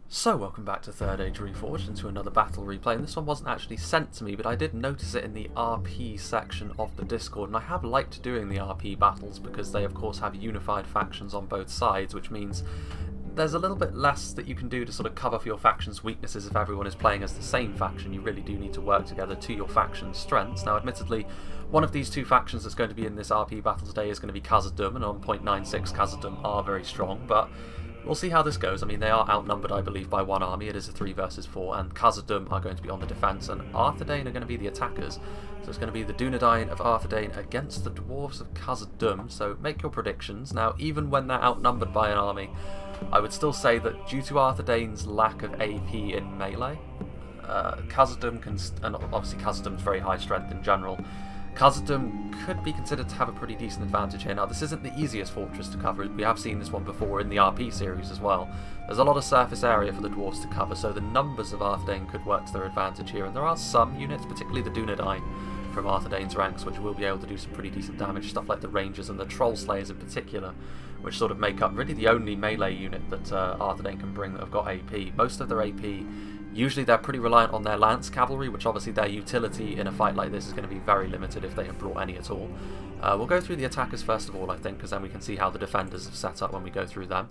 So welcome back to Third Age Reforged and to another battle replay, and this one wasn't actually sent to me, but I did notice it in the RP section of the Discord, and I have liked doing the RP battles because they of course have unified factions on both sides, which means there's a little bit less that you can do to sort of cover for your faction's weaknesses if everyone is playing as the same faction. You really do need to work together to your faction's strengths. Now admittedly, one of these two factions that's going to be in this RP battle today is going to be Khazad-dûm, and on 0.96 Khazad-dûm are very strong, but we'll see how this goes. I mean, they are outnumbered, I believe, by one army. It is a 3 versus 4, and Khazad-dûm are going to be on the defence, and Dayne are going to be the attackers. So it's going to be the DUNEDAIN of Dayne against the Dwarves of Khazad-dûm, so make your predictions. Now, even when they're outnumbered by an army, I would still say that due to Dayne's lack of AP in melee, Khazad-dûm can, and obviously Khazad-dûm's very high strength in general, Khazad-dûm could be considered to have a pretty decent advantage here. Now, this isn't the easiest fortress to cover. We have seen this one before in the RP series as well. There's a lot of surface area for the dwarves to cover, so the numbers of Dayne could work to their advantage here. And there are some units, particularly the DUNEDAIN from Dayne's ranks, which will be able to do some pretty decent damage. Stuff like the Rangers and the Troll Slayers in particular, which sort of make up really the only melee unit that Dayne can bring that have got AP. Most of their AP, usually they're pretty reliant on their lance cavalry, which obviously their utility in a fight like this is going to be very limited if they have brought any at all. We'll go through the attackers first of all, I think, because then we can see how the defenders have set up when we go through them.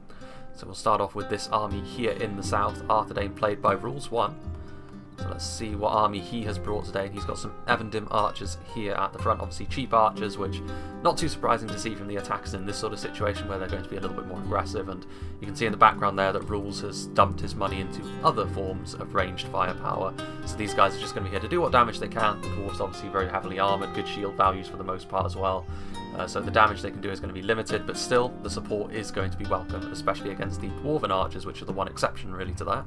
So we'll start off with this army here in the south. Dayne played by Rules 1. So let's see what army he has brought today. He's got some Evendim archers here at the front, obviously cheap archers, which not too surprising to see from the attackers in this sort of situation where they're going to be a little bit more aggressive. And you can see in the background there that Rules has dumped his money into other forms of ranged firepower. So these guys are just going to be here to do what damage they can. The dwarves obviously very heavily armoured, good shield values for the most part as well. So the damage they can do is going to be limited, but still the support is going to be welcome, especially against the dwarven archers, which are the one exception really to that.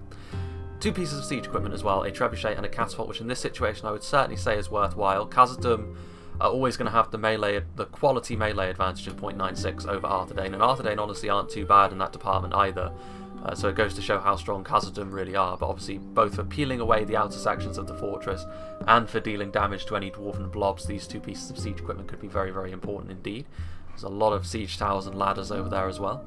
2 pieces of siege equipment as well, a trebuchet and a catapult, which in this situation I would certainly say is worthwhile. Khazad-dûm are always going to have the quality melee advantage of 0.96 over Dayne, and Dayne honestly aren't too bad in that department either. So it goes to show how strong Khazad-dûm really are, but obviously both for peeling away the outer sections of the fortress and for dealing damage to any dwarven blobs, these 2 pieces of siege equipment could be very, very important indeed. There's a lot of siege towers and ladders over there as well.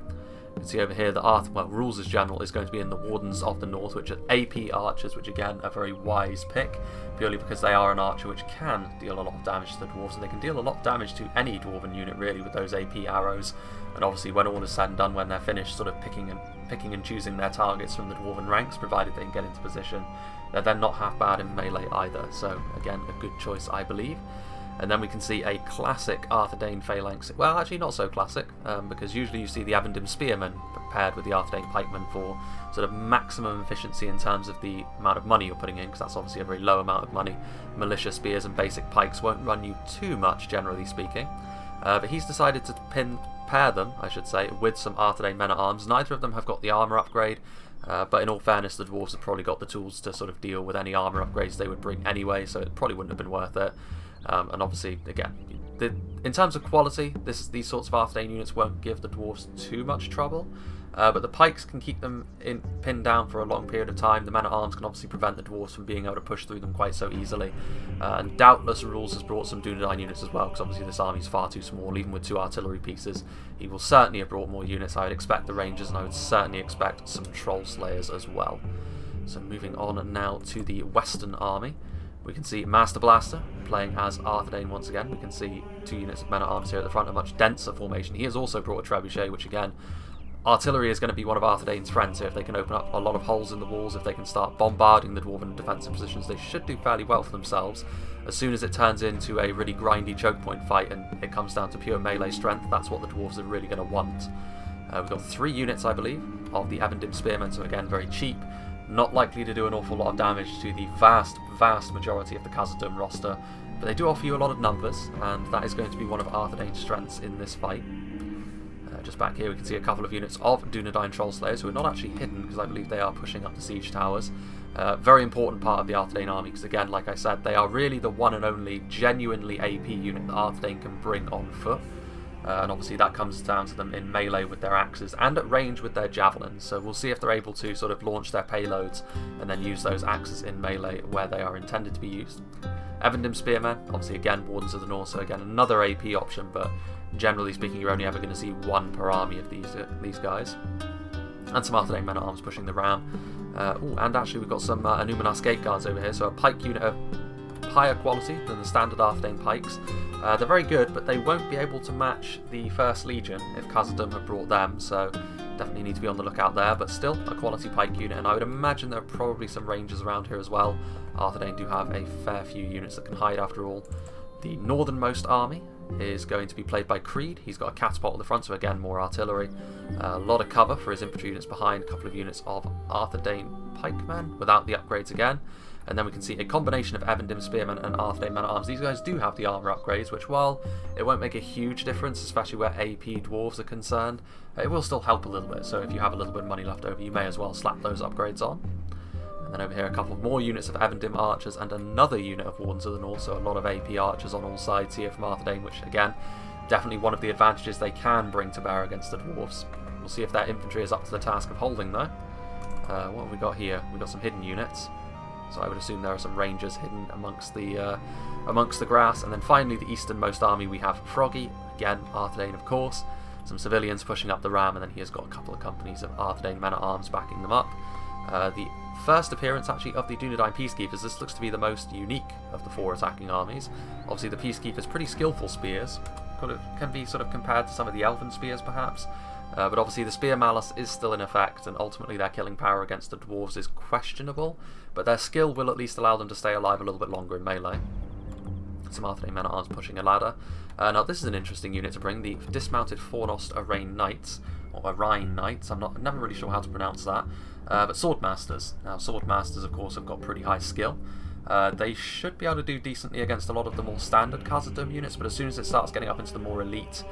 You can see over here that Rules as General is going to be in the Wardens of the North, which are AP archers, which again a very wise pick, purely because they are an archer which can deal a lot of damage to the dwarves, and they can deal a lot of damage to any dwarven unit really with those AP arrows. And obviously when all is said and done, when they're finished sort of picking and choosing their targets from the dwarven ranks, provided they can get into position, they're then not half bad in melee either. So again, a good choice I believe. And then we can see a classic Dayne Phalanx. Well, actually not so classic, because usually you see the Evendim Spearmen paired with the Dayne Pikemen for sort of maximum efficiency in terms of the amount of money you're putting in, because that's obviously a very low amount of money. Militia spears and basic pikes won't run you too much, generally speaking. But he's decided to pair them, I should say, with some Dayne men-at-arms. Neither of them have got the armour upgrade, but in all fairness, the dwarves have probably got the tools to sort of deal with any armour upgrades they would bring anyway, so it probably wouldn't have been worth it. And obviously, again, in terms of quality, these sorts of Dayne units won't give the dwarves too much trouble, but the pikes can keep them pinned down for a long period of time. The men-at-arms can obviously prevent the dwarves from being able to push through them quite so easily. And doubtless Rules has brought some DUNEDAIN units as well, because obviously this army is far too small, even with 2 artillery pieces. He will certainly have brought more units. I would expect the Rangers, and I would certainly expect some Troll Slayers as well. So moving on now to the Western army. We can see Master Blaster playing as Dayne once again. We can see 2 units of men-at-arms here at the front, a much denser formation. He has also brought a trebuchet, which again, artillery is going to be one of Dayne's friends here. If they can open up a lot of holes in the walls, if they can start bombarding the dwarven defensive positions, they should do fairly well for themselves. As soon as it turns into a really grindy choke point fight and it comes down to pure melee strength, that's what the dwarves are really going to want. We've got 3 units, I believe, of the Evendim Spearmen, so again, very cheap. Not likely to do an awful lot of damage to the vast majority of the Khazad-dûm roster, but they do offer you a lot of numbers, and that is going to be one of Dayne's strengths in this fight. Just back here we can see a couple of units of DUNEDAIN Troll Slayers, who are not actually hidden, because I believe they are pushing up the siege towers. Very important part of the Dayne army, because again, like I said, they are really the one and only genuinely AP unit that Dayne can bring on foot. And obviously that comes down to them in melee with their axes and at range with their javelins, so we'll see if they're able to sort of launch their payloads and then use those axes in melee where they are intended to be used. Evendim Spearmen, obviously again Wardens of the North, so again another AP option, but generally speaking you're only ever going to see 1 per army of these guys. and some Arthedain men-at-arms pushing the ram. And actually we've got some Numenor Gate Guards over here, so a pike unit of higher quality than the standard Arthedain pikes. They're very good, but they won't be able to match the First Legion if Khazad-dûm have brought them, so definitely need to be on the lookout there, but still a quality pike unit, and I would imagine there are probably some rangers around here as well. Arthedain do have a fair few units that can hide after all. The northernmost army is going to be played by Creed. He's got a catapult at the front, so again more artillery. A lot of cover for his infantry units behind, a couple of units of Arthedain pikemen without the upgrades again. And then we can see a combination of Evendim spearmen and Arthedain men-at-arms. These guys do have the armour upgrades, which while it won't make a huge difference, especially where AP dwarves are concerned, it will still help a little bit. So if you have a little bit of money left over, you may as well slap those upgrades on. And then over here a couple more units of Evendim archers and another unit of Wardens of the North, so a lot of AP archers on all sides here from Arthedain, which again, definitely one of the advantages they can bring to bear against the dwarves. We'll see if their infantry is up to the task of holding though. What have we got here? We've got some hidden units. So I would assume there are some rangers hidden amongst the grass. And then finally the easternmost army we have Froggy, again Arthedain of course, some civilians pushing up the ram, and then he has got a couple of companies of Arthedain men-at-arms backing them up. The first appearance actually of the Dunedain Peacekeepers, this looks to be the most unique of the 4 attacking armies. Obviously the Peacekeepers pretty skillful spears, can be sort of compared to some of the Elven spears perhaps. But obviously the Spear Malice is still in effect, and ultimately their killing power against the dwarves is questionable, but their skill will at least allow them to stay alive a little bit longer in melee. Some Arthedain men-at-arms pushing a ladder. Now this is an interesting unit to bring, the dismounted Fornost Arraign Knights, or Arraign Knights, I'm never really sure how to pronounce that, but Swordmasters. Now Swordmasters of course have got pretty high skill. They should be able to do decently against a lot of the more standard Khazad-dûm units, but as soon as it starts getting up into the more elite,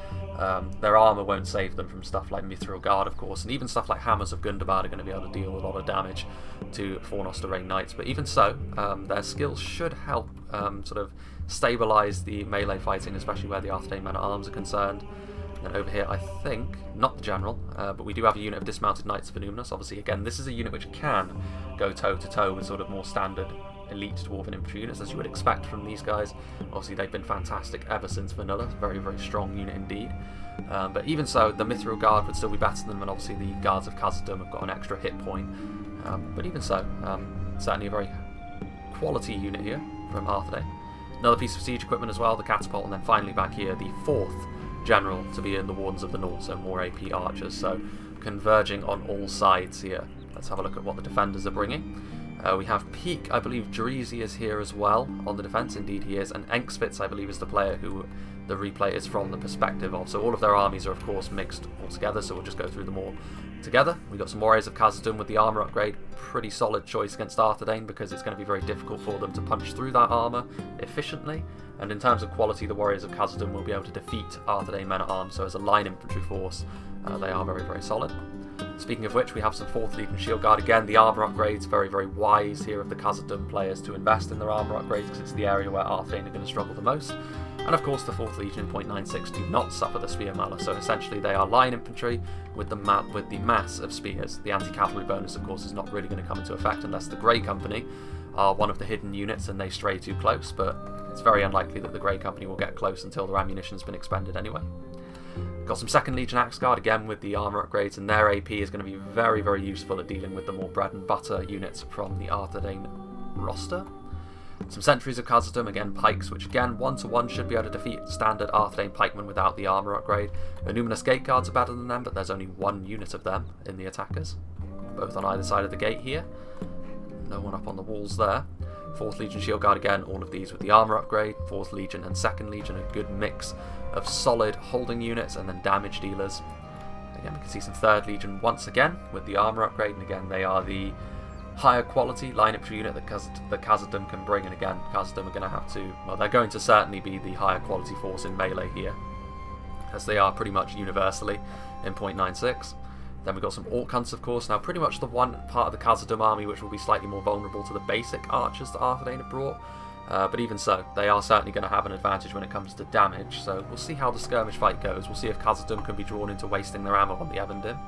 their armour won't save them from stuff like Mithril Guard, of course, and even stuff like Hammers of Gundabad are going to be able to deal a lot of damage to Fornost Arraign Knights. But even so, their skills should help sort of stabilise the melee fighting, especially where the Arthedain men-at-arms are concerned. And over here, I think, not the general, but we do have a unit of dismounted Knights of Innuminus. Obviously, again, this is a unit which can go toe-to-toe with sort of more standard elite dwarven infantry units, as you would expect from these guys. Obviously they've been fantastic ever since vanilla, very very strong unit indeed. But even so, the Mithril Guard would still be better than them, and obviously the Guards of Khazad-dûm have got an extra hit point. But even so, certainly a very quality unit here from Arthedain. Another piece of siege equipment as well, the catapult, and then finally back here the 4th general to be in the Wardens of the North, so more AP archers, so converging on all sides here. Let's have a look at what the defenders are bringing. We have Peak, I believe Dreezy is here as well on the defence, indeed he is, and Engsfitz I believe is the player who the replay is from the perspective of. So all of their armies are of course mixed all together, so we'll just go through them all together. We've got some Warriors of Khazad-dûm with the armour upgrade, pretty solid choice against Arthedain because it's going to be very difficult for them to punch through that armour efficiently, and in terms of quality the Warriors of Khazad-dûm will be able to defeat Arthedain men-at-arms, so as a line infantry force they are very very solid. Speaking of which, we have some 4th Legion Shield Guard. Again, the armour upgrades, very, very wise here of the Khazad-dûm players to invest in their armour upgrades because it's the area where Arthedain are going to struggle the most. And of course, the 4th Legion in .96 do not suffer the Spear Malice, so essentially they are line infantry with the mass of spears. The anti-cavalry bonus, of course, is not really going to come into effect unless the Grey Company are one of the hidden units and they stray too close, but it's very unlikely that the Grey Company will get close until their ammunition's been expended anyway. Got some 2nd Legion Axe Guard, again with the armour upgrades, and their AP is going to be very, very useful at dealing with the more bread and butter units from the Arthedain roster. Some Sentries of Khazad-dûm, again pikes, which again 1-to-1 should be able to defeat standard Arthedain pikemen without the armour upgrade. Numenor Gate Guards are better than them, but there's only 1 unit of them in the attackers, both on either side of the gate here. No one up on the walls there. 4th Legion Shield Guard, again all of these with the armour upgrade. 4th Legion and 2nd Legion, a good mix of solid holding units and then damage dealers. Again, we can see some 3rd Legion once again with the armour upgrade, and again they are the higher quality line infantry unit that Khazad-dûm can bring, and again Khazad-dûm are going to have to, well, they're going to certainly be the higher quality force in melee here, as they are pretty much universally in .96. Then we've got some Orc Hunts, of course. Now, pretty much the one part of the Khazad-dûm army which will be slightly more vulnerable to the basic archers that Arthedain have brought. But even so, they are certainly going to have an advantage when it comes to damage. So we'll see how the skirmish fight goes. We'll see if Khazad-dûm can be drawn into wasting their ammo on the Evendim.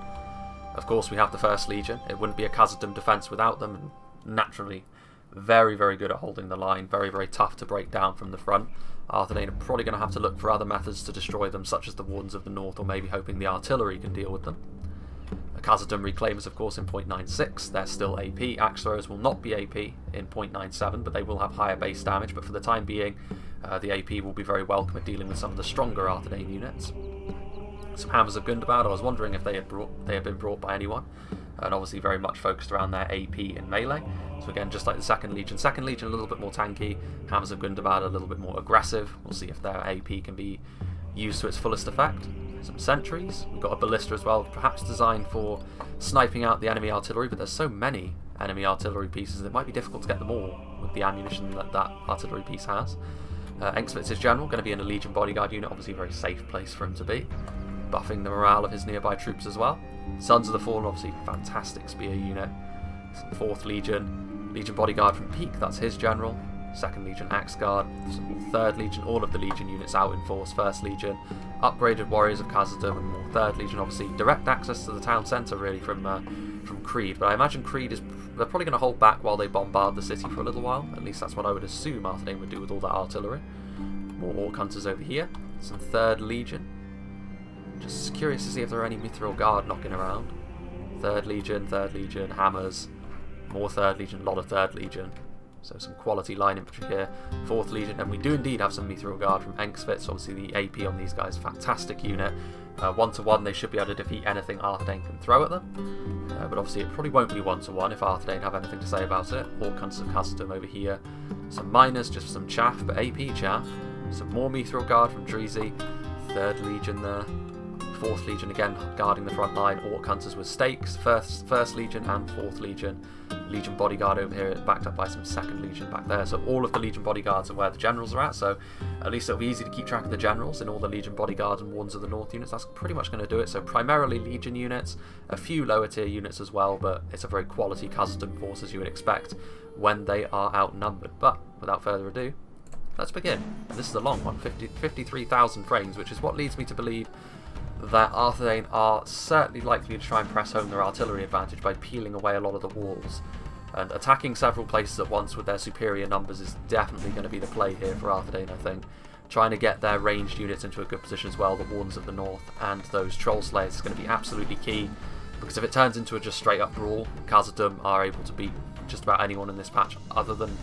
Of course, we have the 1st Legion. It wouldn't be a Khazad-dûm defence without them. Naturally, very, very good at holding the line. Very, very tough to break down from the front. Arthedain are probably going to have to look for other methods to destroy them, such as the Wardens of the North, or maybe hoping the artillery can deal with them. Khazad-dûm Reclaimers, of course, in 0.96, they're still AP. Axe Throwers will not be AP in 0.97, but they will have higher base damage. But for the time being, the AP will be very welcome at dealing with some of the stronger Arthedain units. Some Hammers of Gundabad, I was wondering if they had been brought by anyone, and obviously very much focused around their AP in melee. So again, just like the Second Legion a little bit more tanky, Hammers of Gundabad a little bit more aggressive. We'll see if their AP can be used to its fullest effect. Some sentries, we've got a ballista as well, perhaps designed for sniping out the enemy artillery, but there's so many enemy artillery pieces that it might be difficult to get them all with the ammunition that that artillery piece has. Engsvit's general, going to be in a Legion bodyguard unit, obviously a very safe place for him to be, buffing the morale of his nearby troops as well. Sons of the Fallen, obviously fantastic spear unit. 4th Legion, Legion bodyguard from Peak, that's his general. 2nd Legion Axe Guard, 3rd Legion, all of the Legion units out in force. 1st Legion, upgraded Warriors of Khazad-dûm, and more 3rd Legion, obviously direct access to the town centre really from Creed. But I imagine Creed they're probably going to hold back while they bombard the city for a little while. At least that's what I would assume Arthedain would do with all that artillery. More Orc Hunters over here, some 3rd Legion. Just curious to see if there are any Mithril Guard knocking around. 3rd Legion, Hammers, more 3rd Legion, a lot of 3rd Legion. So some quality line infantry here. 4th Legion, and we do indeed have some Mithril Guard from Engsvit, so obviously the AP on these guys, fantastic unit. 1-to-1, they should be able to defeat anything Arthedain can throw at them. But obviously it probably won't be 1-to-1 if Arthedain have anything to say about it. Orc Hunters of Khazad-dûm over here. Some miners, just some chaff, but AP chaff. Some more Mithril Guard from Dreezy. 3rd Legion there. 4th Legion again guarding the front line. Orc Hunters with stakes. 1st Legion and 4th Legion. Legion bodyguard over here, backed up by some 2nd Legion back there. So all of the Legion bodyguards are where the generals are at, so at least it'll be easy to keep track of the generals in all the Legion bodyguards and Wardens of the North units. That's pretty much going to do it. So primarily Legion units, a few lower tier units as well, but it's a very quality Khazad-dûm force as you would expect when they are outnumbered. But without further ado, let's begin. And this is a long one, 53,000 frames, which is what leads me to believe that Arthedain are certainly likely to try and press home their artillery advantage by peeling away a lot of the walls. And attacking several places at once with their superior numbers is definitely going to be the play here for Arthedain, I think. Trying to get their ranged units into a good position as well, the Wardens of the North and those Troll Slayers, is going to be absolutely key. Because if it turns into a just straight up brawl, Khazad-dûm are able to beat just about anyone in this patch other than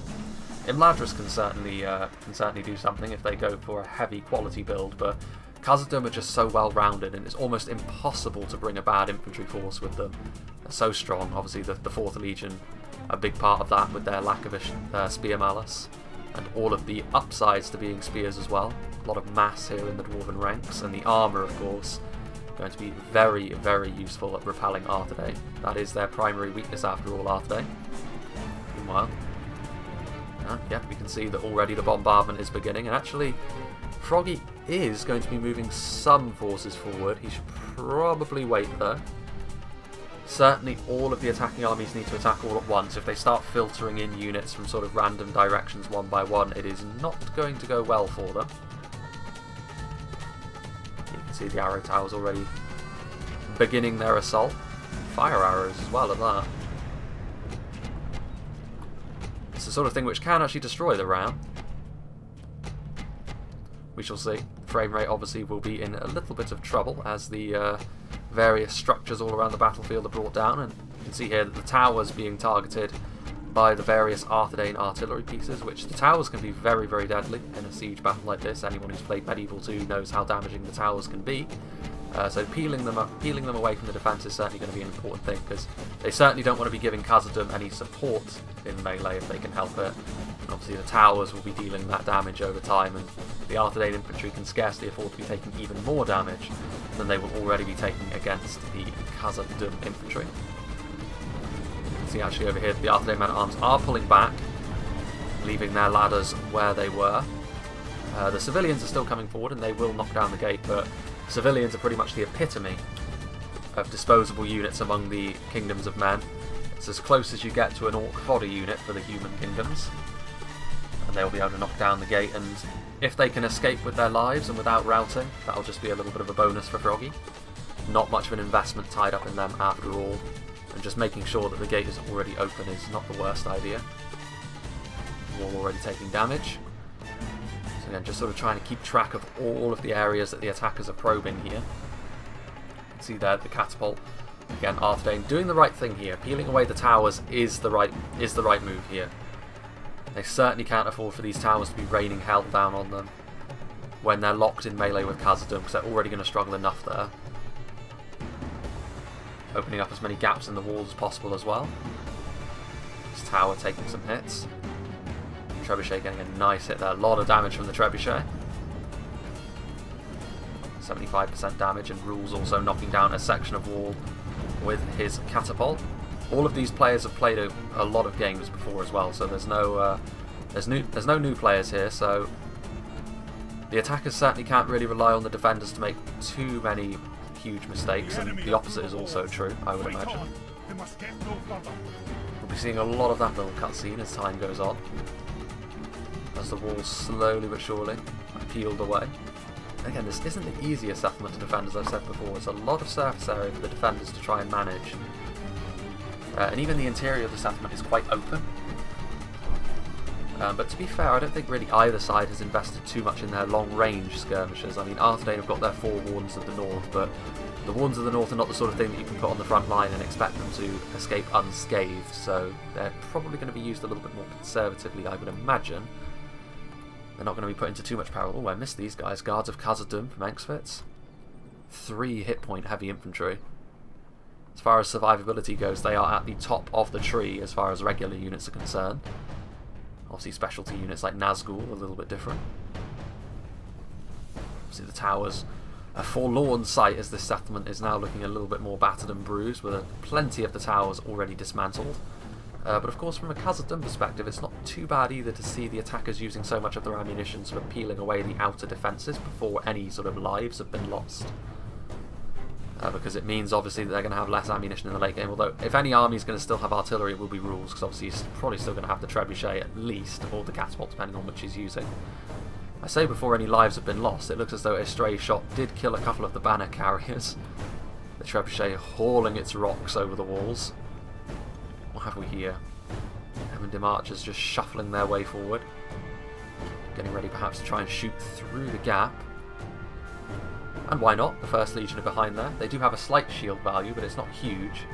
Imladris can certainly do something if they go for a heavy quality build, but Khazad-dûm are just so well rounded and it's almost impossible to bring a bad infantry force with them. They're so strong. Obviously the 4th Legion, a big part of that with their lack of a spear malice, and all of the upsides to being spears as well. A lot of mass here in the dwarven ranks, and the armour, of course, going to be very, very useful at repelling Arthedain. That is their primary weakness after all, Arthedain. Meanwhile, yeah, we can see that already the bombardment is beginning, and actually Froggy is going to be moving some forces forward. He should probably wait though. Certainly all of the attacking armies need to attack all at once. If they start filtering in units from sort of random directions one by one, it is not going to go well for them. You can see the arrow towers already beginning their assault. Fire arrows as well at that. It's the sort of thing which can actually destroy the ram. We shall see. Frame rate obviously will be in a little bit of trouble as the various structures all around the battlefield are brought down, and you can see here that the towers being targeted by the various Arthedain artillery pieces, which the towers can be very, very deadly in a siege battle like this. Anyone who's played Medieval 2 knows how damaging the towers can be. So peeling them away from the defence is certainly going to be an important thing, because they certainly don't want to be giving Khazad-dûm any support in melee if they can help it. And obviously the towers will be dealing that damage over time, and the Arthedain infantry can scarcely afford to be taking even more damage than they will already be taking against the Khazad-dûm infantry. You can see actually over here that the Arthedain men-at-arms are pulling back, leaving their ladders where they were. The civilians are still coming forward and they will knock down the gate, but civilians are pretty much the epitome of disposable units among the kingdoms of men. It's as close as you get to an orc fodder unit for the human kingdoms. And they'll be able to knock down the gate, and if they can escape with their lives and without routing, that'll just be a little bit of a bonus for Froggy. Not much of an investment tied up in them after all, and just making sure that the gate is already open is not the worst idea. Wall already taking damage. So again, just sort of trying to keep track of all of the areas that the attackers are probing here. You can see there the catapult Again, Dayne doing the right thing here. Peeling away the towers is the right move here. They certainly can't afford for these towers to be raining hell down on them when they're locked in melee with Khazad-dûm, because they're already going to struggle enough there. Opening up as many gaps in the walls as possible as well. This tower taking some hits. Trebuchet getting a nice hit there. A lot of damage from the Trebuchet. 75% damage, and Rules also knocking down a section of wall with his catapult. All of these players have played a lot of games before as well, so there's no new players here. So the attackers certainly can't really rely on the defenders to make too many huge mistakes, and the opposite is also true, I would imagine. We'll be seeing a lot of that little cutscene as time goes on, as the walls slowly but surely are peeled away. Again, this isn't the easiest settlement to defend, as I've said before. It's a lot of surface area for the defenders to try and manage. And even the interior of the settlement is quite open. But to be fair, I don't think really either side has invested too much in their long-range skirmishes. I mean, Dayne have got their 4 Wardens of the North, but the Wardens of the North are not the sort of thing that you can put on the front line and expect them to escape unscathed, so they're probably going to be used a little bit more conservatively, I would imagine. They're not going to be put into too much peril. Oh, I missed these guys. Guards of Khazad-dûm from Engsfits. 3 hit point heavy infantry. As far as survivability goes, they are at the top of the tree as far as regular units are concerned. Obviously specialty units like Nazgul are a little bit different. Obviously the towers, a forlorn sight as this settlement is now looking a little bit more battered and bruised, with plenty of the towers already dismantled. But of course from a Khazad-dûm perspective, it's not too bad either to see the attackers using so much of their ammunition sort of peeling away the outer defences before any sort of lives have been lost. Because it means obviously that they're going to have less ammunition in the late game, although if any army is going to still have artillery, it will be Rules, because obviously he's probably still going to have the Trebuchet at least, or the catapult depending on which he's using. I say before any lives have been lost, it looks as though a stray shot did kill a couple of the banner carriers. The Trebuchet hauling its rocks over the walls. What have we here? Heaven Archers just shuffling their way forward, getting ready perhaps to try and shoot through the gap. And why not? The First Legion are behind there. They do have a slight shield value, but it's not huge.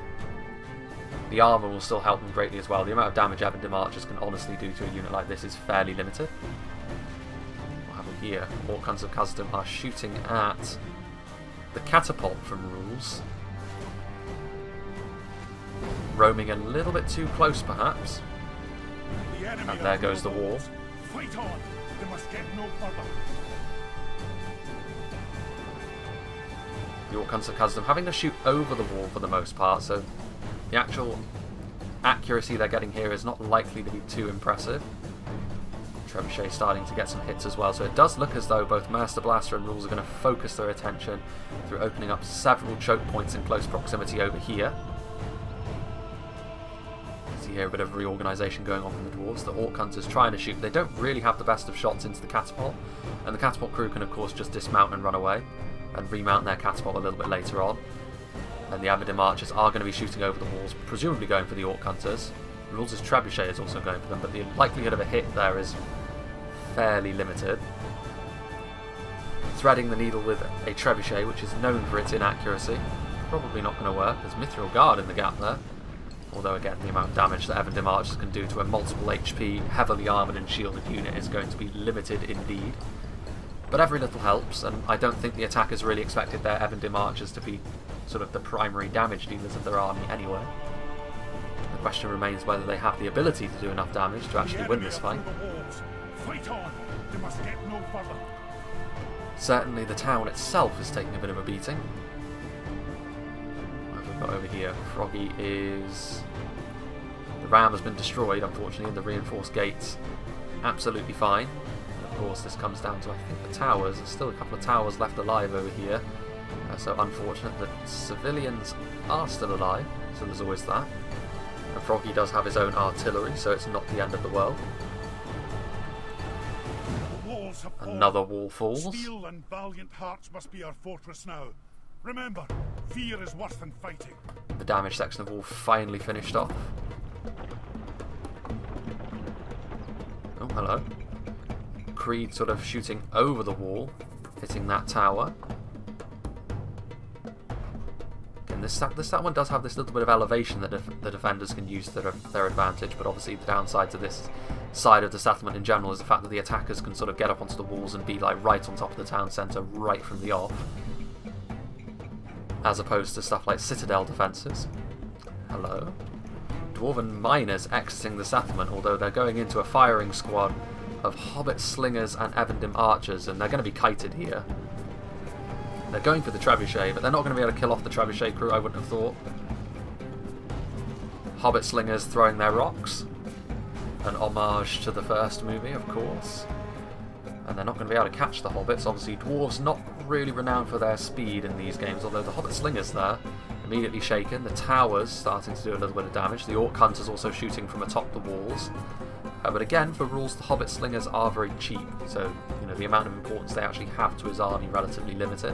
The armour will still help them greatly as well. The amount of damage Heaven Archers can honestly do to a unit like this is fairly limited. What have we here? Orkhans of Khazad-dûm are shooting at the catapult from Rules. Roaming a little bit too close perhaps. And there goes the wall. Fight on. They must get no further. The Orkhans of Khazad-dûm having to shoot over the wall for the most part, so the actual accuracy they're getting here is not likely to be too impressive. Trebuchet starting to get some hits as well, so it does look as though both Master Blaster and Rules are going to focus their attention through opening up several choke points in close proximity over here. See here a bit of reorganisation going on from the dwarves. The Orc Hunters trying to shoot. They don't really have the best of shots into the catapult, and the catapult crew can of course just dismount and run away and remount their catapult a little bit later on. And the Abadim Archers are going to be shooting over the walls, presumably going for the Orc Hunters. Rules' Trebuchet is also going for them, but the likelihood of a hit there is fairly limited. Threading the needle with a Trebuchet, which is known for its inaccuracy, probably not going to work. There's Mithril Guard in the gap there. Although again, the amount of damage that Heaven Archers can do to a multiple HP, heavily armoured and shielded unit is going to be limited indeed. But every little helps, and I don't think the attackers really expected their Heaven Archers to be sort of the primary damage dealers of their army anyway. The question remains whether they have the ability to do enough damage to actually win this fight. Fight on. They must get no further. Certainly the town itself is taking a bit of a beating. What have we got over here? Froggy is... The ram has been destroyed, unfortunately, and the reinforced gates absolutely fine. Of course, this comes down to, I think, the towers. There's still a couple of towers left alive over here. So unfortunate that civilians are still alive, so there's always that. And Froggy does have his own artillery, so it's not the end of the world. Another wall falls. Steel and valiant hearts must be our fortress now. Remember, fear is worse than fighting. The damage section of wall finally finished off. Oh, hello. Creed sort of shooting over the wall, hitting that tower. Again, this settlement does have this little bit of elevation that the defenders can use to their advantage, but obviously the downside to this side of the settlement in general is the fact that the attackers can sort of get up onto the walls and be like right on top of the town centre right from the off, as opposed to stuff like citadel defences. Hello. Dwarven miners exiting the settlement, although they're going into a firing squad of hobbit slingers and Evendim archers, and they're going to be kited here. They're going for the trebuchet, but they're not going to be able to kill off the trebuchet crew, I wouldn't have thought. Hobbit slingers throwing their rocks. An homage to the first movie, of course. And they're not going to be able to catch the hobbits. Obviously, dwarves not really renowned for their speed in these games, although the hobbit slingers there, immediately shaken. The towers starting to do a little bit of damage. The orc hunters also shooting from atop the walls. But again, for rules, the hobbit slingers are very cheap, so you know the amount of importance they actually have to his army relatively limited.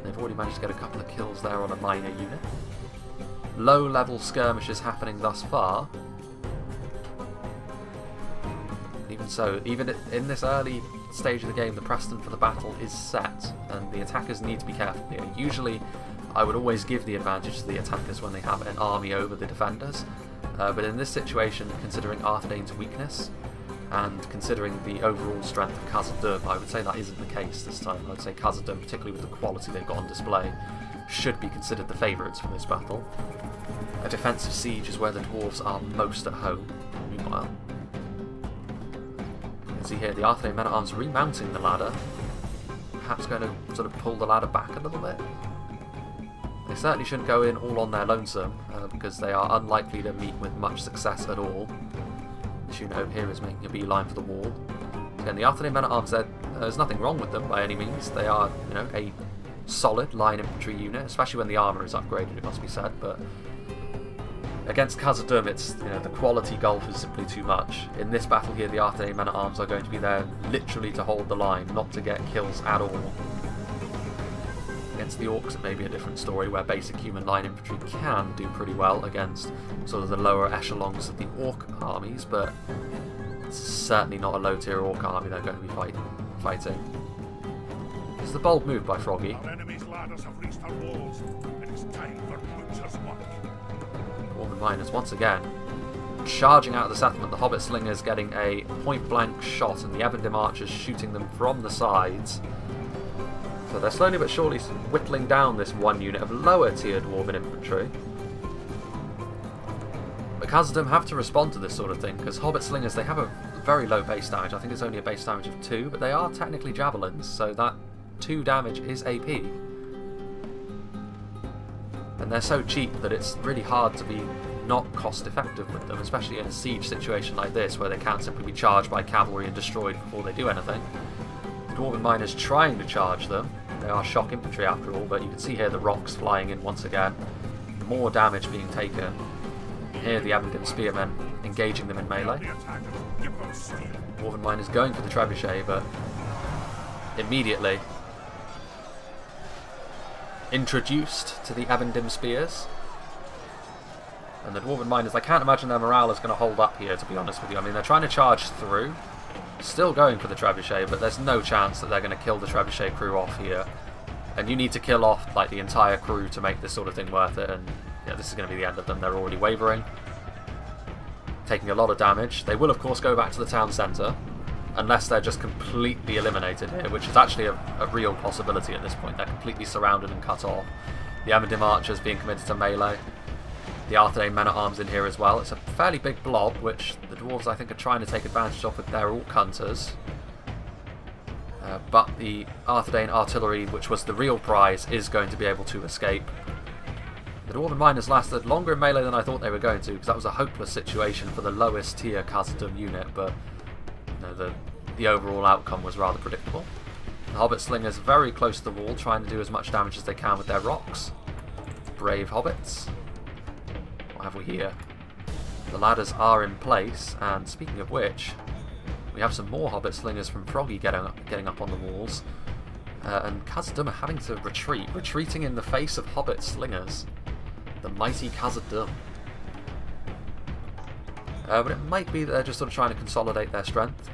They've already managed to get a couple of kills there on a minor unit. Low-level skirmishes happening thus far. Even so, even in this early stage of the game, the precedent for the battle is set, and the attackers need to be careful here. Usually, I would always give the advantage to the attackers when they have an army over the defenders. But in this situation, considering Dayne's weakness, and considering the overall strength of Khazad-dûm, I would say that isn't the case this time. I would say Khazad-dûm, particularly with the quality they've got on display, should be considered the favourites for this battle. A defensive siege is where the dwarves are most at home. Meanwhile, you can see here the Dayne men-at-arms remounting the ladder, perhaps going to sort of pull the ladder back a little bit. They certainly shouldn't go in all on their lonesome, because they are unlikely to meet with much success at all. This unit over here is making a beeline for the wall. Again, the Dayne men-at-arms, there's nothing wrong with them by any means. They are, you know, a solid line infantry unit, especially when the armour is upgraded, it must be said. But against Khazad-dûm, it's, you know, the quality gulf is simply too much. In this battle here, the Dayne men-at-arms are going to be there literally to hold the line, not to get kills at all. Against the orcs, it may be a different story, where basic human line infantry can do pretty well against sort of the lower echelons of the orc armies, but it's certainly not a low-tier orc army they're going to be fighting. It's the bold move by Froggy. Our enemy's ladders have reached our walls. It is time for butcher's work. Dwarven miners once again charging out of the settlement. The hobbit slingers getting a point-blank shot, and the Evendim archers shooting them from the sides. So they're slowly but surely whittling down this one unit of lower tier dwarven infantry. But Khazad-dûm have to respond to this sort of thing, because hobbit slingers, they have a very low base damage. I think it's only a base damage of 2, but they are technically javelins, so that 2 damage is AP. And they're so cheap that it's really hard to be not cost effective with them, especially in a siege situation like this, where they can't simply be charged by cavalry and destroyed before they do anything. The dwarven miners trying to charge them. They are shock infantry after all, but you can see here the rocks flying in once again. More damage being taken. Here the Evendim spearmen engaging them in melee. Dwarven miners going for the trebuchet, but immediately introduced to the Evendim spears. And the dwarven miners, I can't imagine their morale is going to hold up here, to be honest with you. I mean, they're trying to charge through. Still going for the trebuchet, but there's no chance that they're going to kill the trebuchet crew off here. And you need to kill off like the entire crew to make this sort of thing worth it, and yeah, this is going to be the end of them. They're already wavering, taking a lot of damage. They will of course go back to the town centre, unless they're just completely eliminated here, which is actually a real possibility at this point. They're completely surrounded and cut off. The Evendim archers being committed to melee. The Dayne men-at-arms in here as well. It's a fairly big blob, which the dwarves I think are trying to take advantage of with their orc hunters. But the Dayne artillery, which was the real prize, is going to be able to escape. The dwarven miners lasted longer in melee than I thought they were going to, because that was a hopeless situation for the lowest tier Khazad-dûm unit, but you know, the overall outcome was rather predictable. The hobbit slingers very close to the wall, trying to do as much damage as they can with their rocks. Brave hobbits. What have we here? The ladders are in place, and speaking of which, we have some more hobbit slingers from Froggy getting up on the walls. And Khazad-dûm are having to retreating in the face of hobbit slingers. The mighty Khazad-dûm. But it might be that they're just sort of trying to consolidate their strength,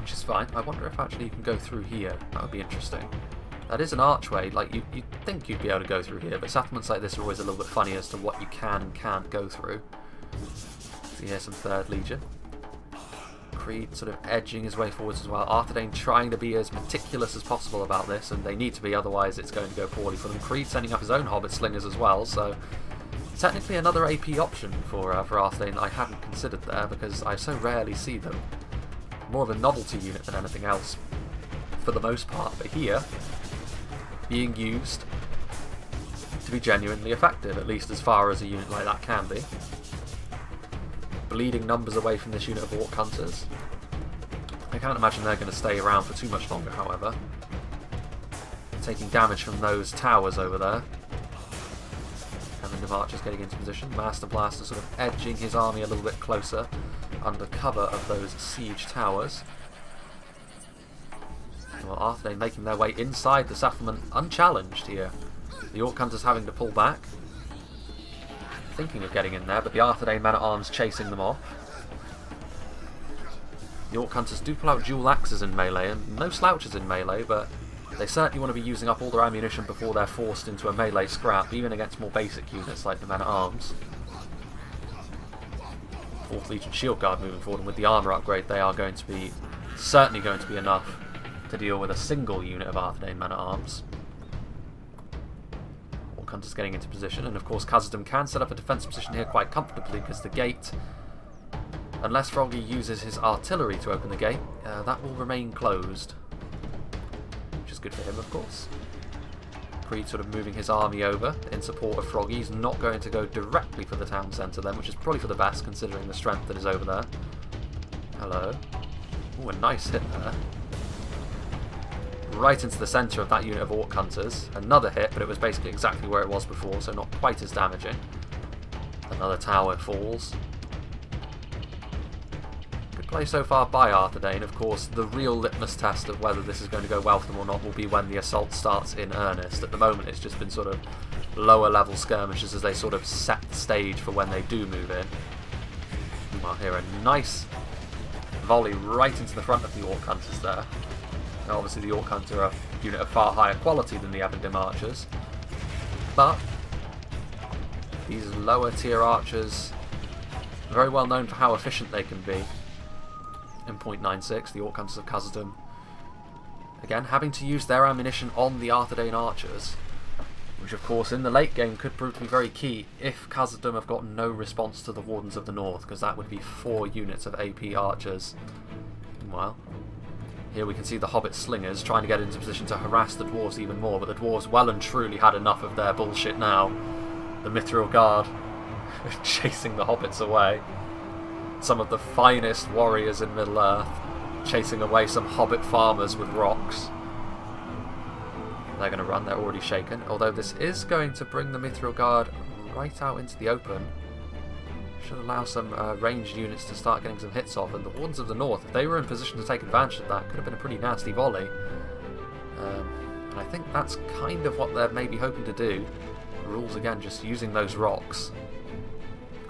which is fine. I wonder if actually you can go through here. That would be interesting. That is an archway, like you'd think you'd be able to go through here, but settlements like this are always a little bit funny as to what you can and can't go through. See here some 3rd Legion. Creed sort of edging his way forwards as well. Dayne trying to be as meticulous as possible about this, and they need to be, otherwise it's going to go poorly for them. Creed sending up his own Hobbit Slingers as well, so technically another AP option for Dayne that I hadn't considered there, because I so rarely see them. More of a novelty unit than anything else, for the most part, but here, being used to be genuinely effective, at least as far as a unit like that can be. Bleeding numbers away from this unit of Orc Hunters. I can't imagine they're going to stay around for too much longer, however. Taking damage from those towers over there. Having Archers getting into position. Master Blaster sort of edging his army a little bit closer under cover of those siege towers. Well, Dayne making their way inside the settlement unchallenged here. The Orc Hunters having to pull back. Thinking of getting in there, but the Dayne men-at-arms chasing them off. The Orc Hunters do pull out dual axes in melee, and no slouches in melee, but they certainly want to be using up all their ammunition before they're forced into a melee scrap, even against more basic units like the men-at-arms. 4th Legion Shield Guard moving forward, and with the armour upgrade they are going to be, certainly going to be enough to deal with a single unit of Dayne men-at-arms. Hunters getting into position, and of course Khazad-dûm can set up a defence position here quite comfortably, because the gate, unless Froggy uses his artillery to open the gate, that will remain closed, which is good for him, of course. Creed sort of moving his army over in support of Froggy. He's not going to go directly for the town centre then, which is probably for the best considering the strength that is over there. Hello. Ooh, a nice hit there. Right into the centre of that unit of Orc Hunters. Another hit, but it was basically exactly where it was before, so not quite as damaging. Another tower falls. Good play so far by Dayne. Of course, the real litmus test of whether this is going to go well for them or not will be when the assault starts in earnest. At the moment, it's just been sort of lower level skirmishes as they sort of set the stage for when they do move in. Meanwhile, here a nice volley right into the front of the Orc Hunters there. Now, obviously the Orc Hunter are a unit of far higher quality than the Evendim Archers, but these lower tier archers are very well known for how efficient they can be. In .96, the Orc Hunters of Khazad-dûm, again having to use their ammunition on the Dayne archers, which of course in the late game could prove to be very key if Khazad-dûm have got no response to the Wardens of the North, because that would be 4 units of AP archers. Meanwhile, here we can see the Hobbit Slingers trying to get into position to harass the Dwarves even more, but the Dwarves well and truly had enough of their bullshit now. The Mithril Guard chasing the Hobbits away. Some of the finest warriors in Middle-earth chasing away some Hobbit farmers with rocks. They're going to run, they're already shaken, although this is going to bring the Mithril Guard right out into the open. Should allow some ranged units to start getting some hits off, and the Wardens of the North, if they were in position to take advantage of that, could have been a pretty nasty volley. And I think that's kind of what they're maybe hoping to do. Rules again, just using those rocks.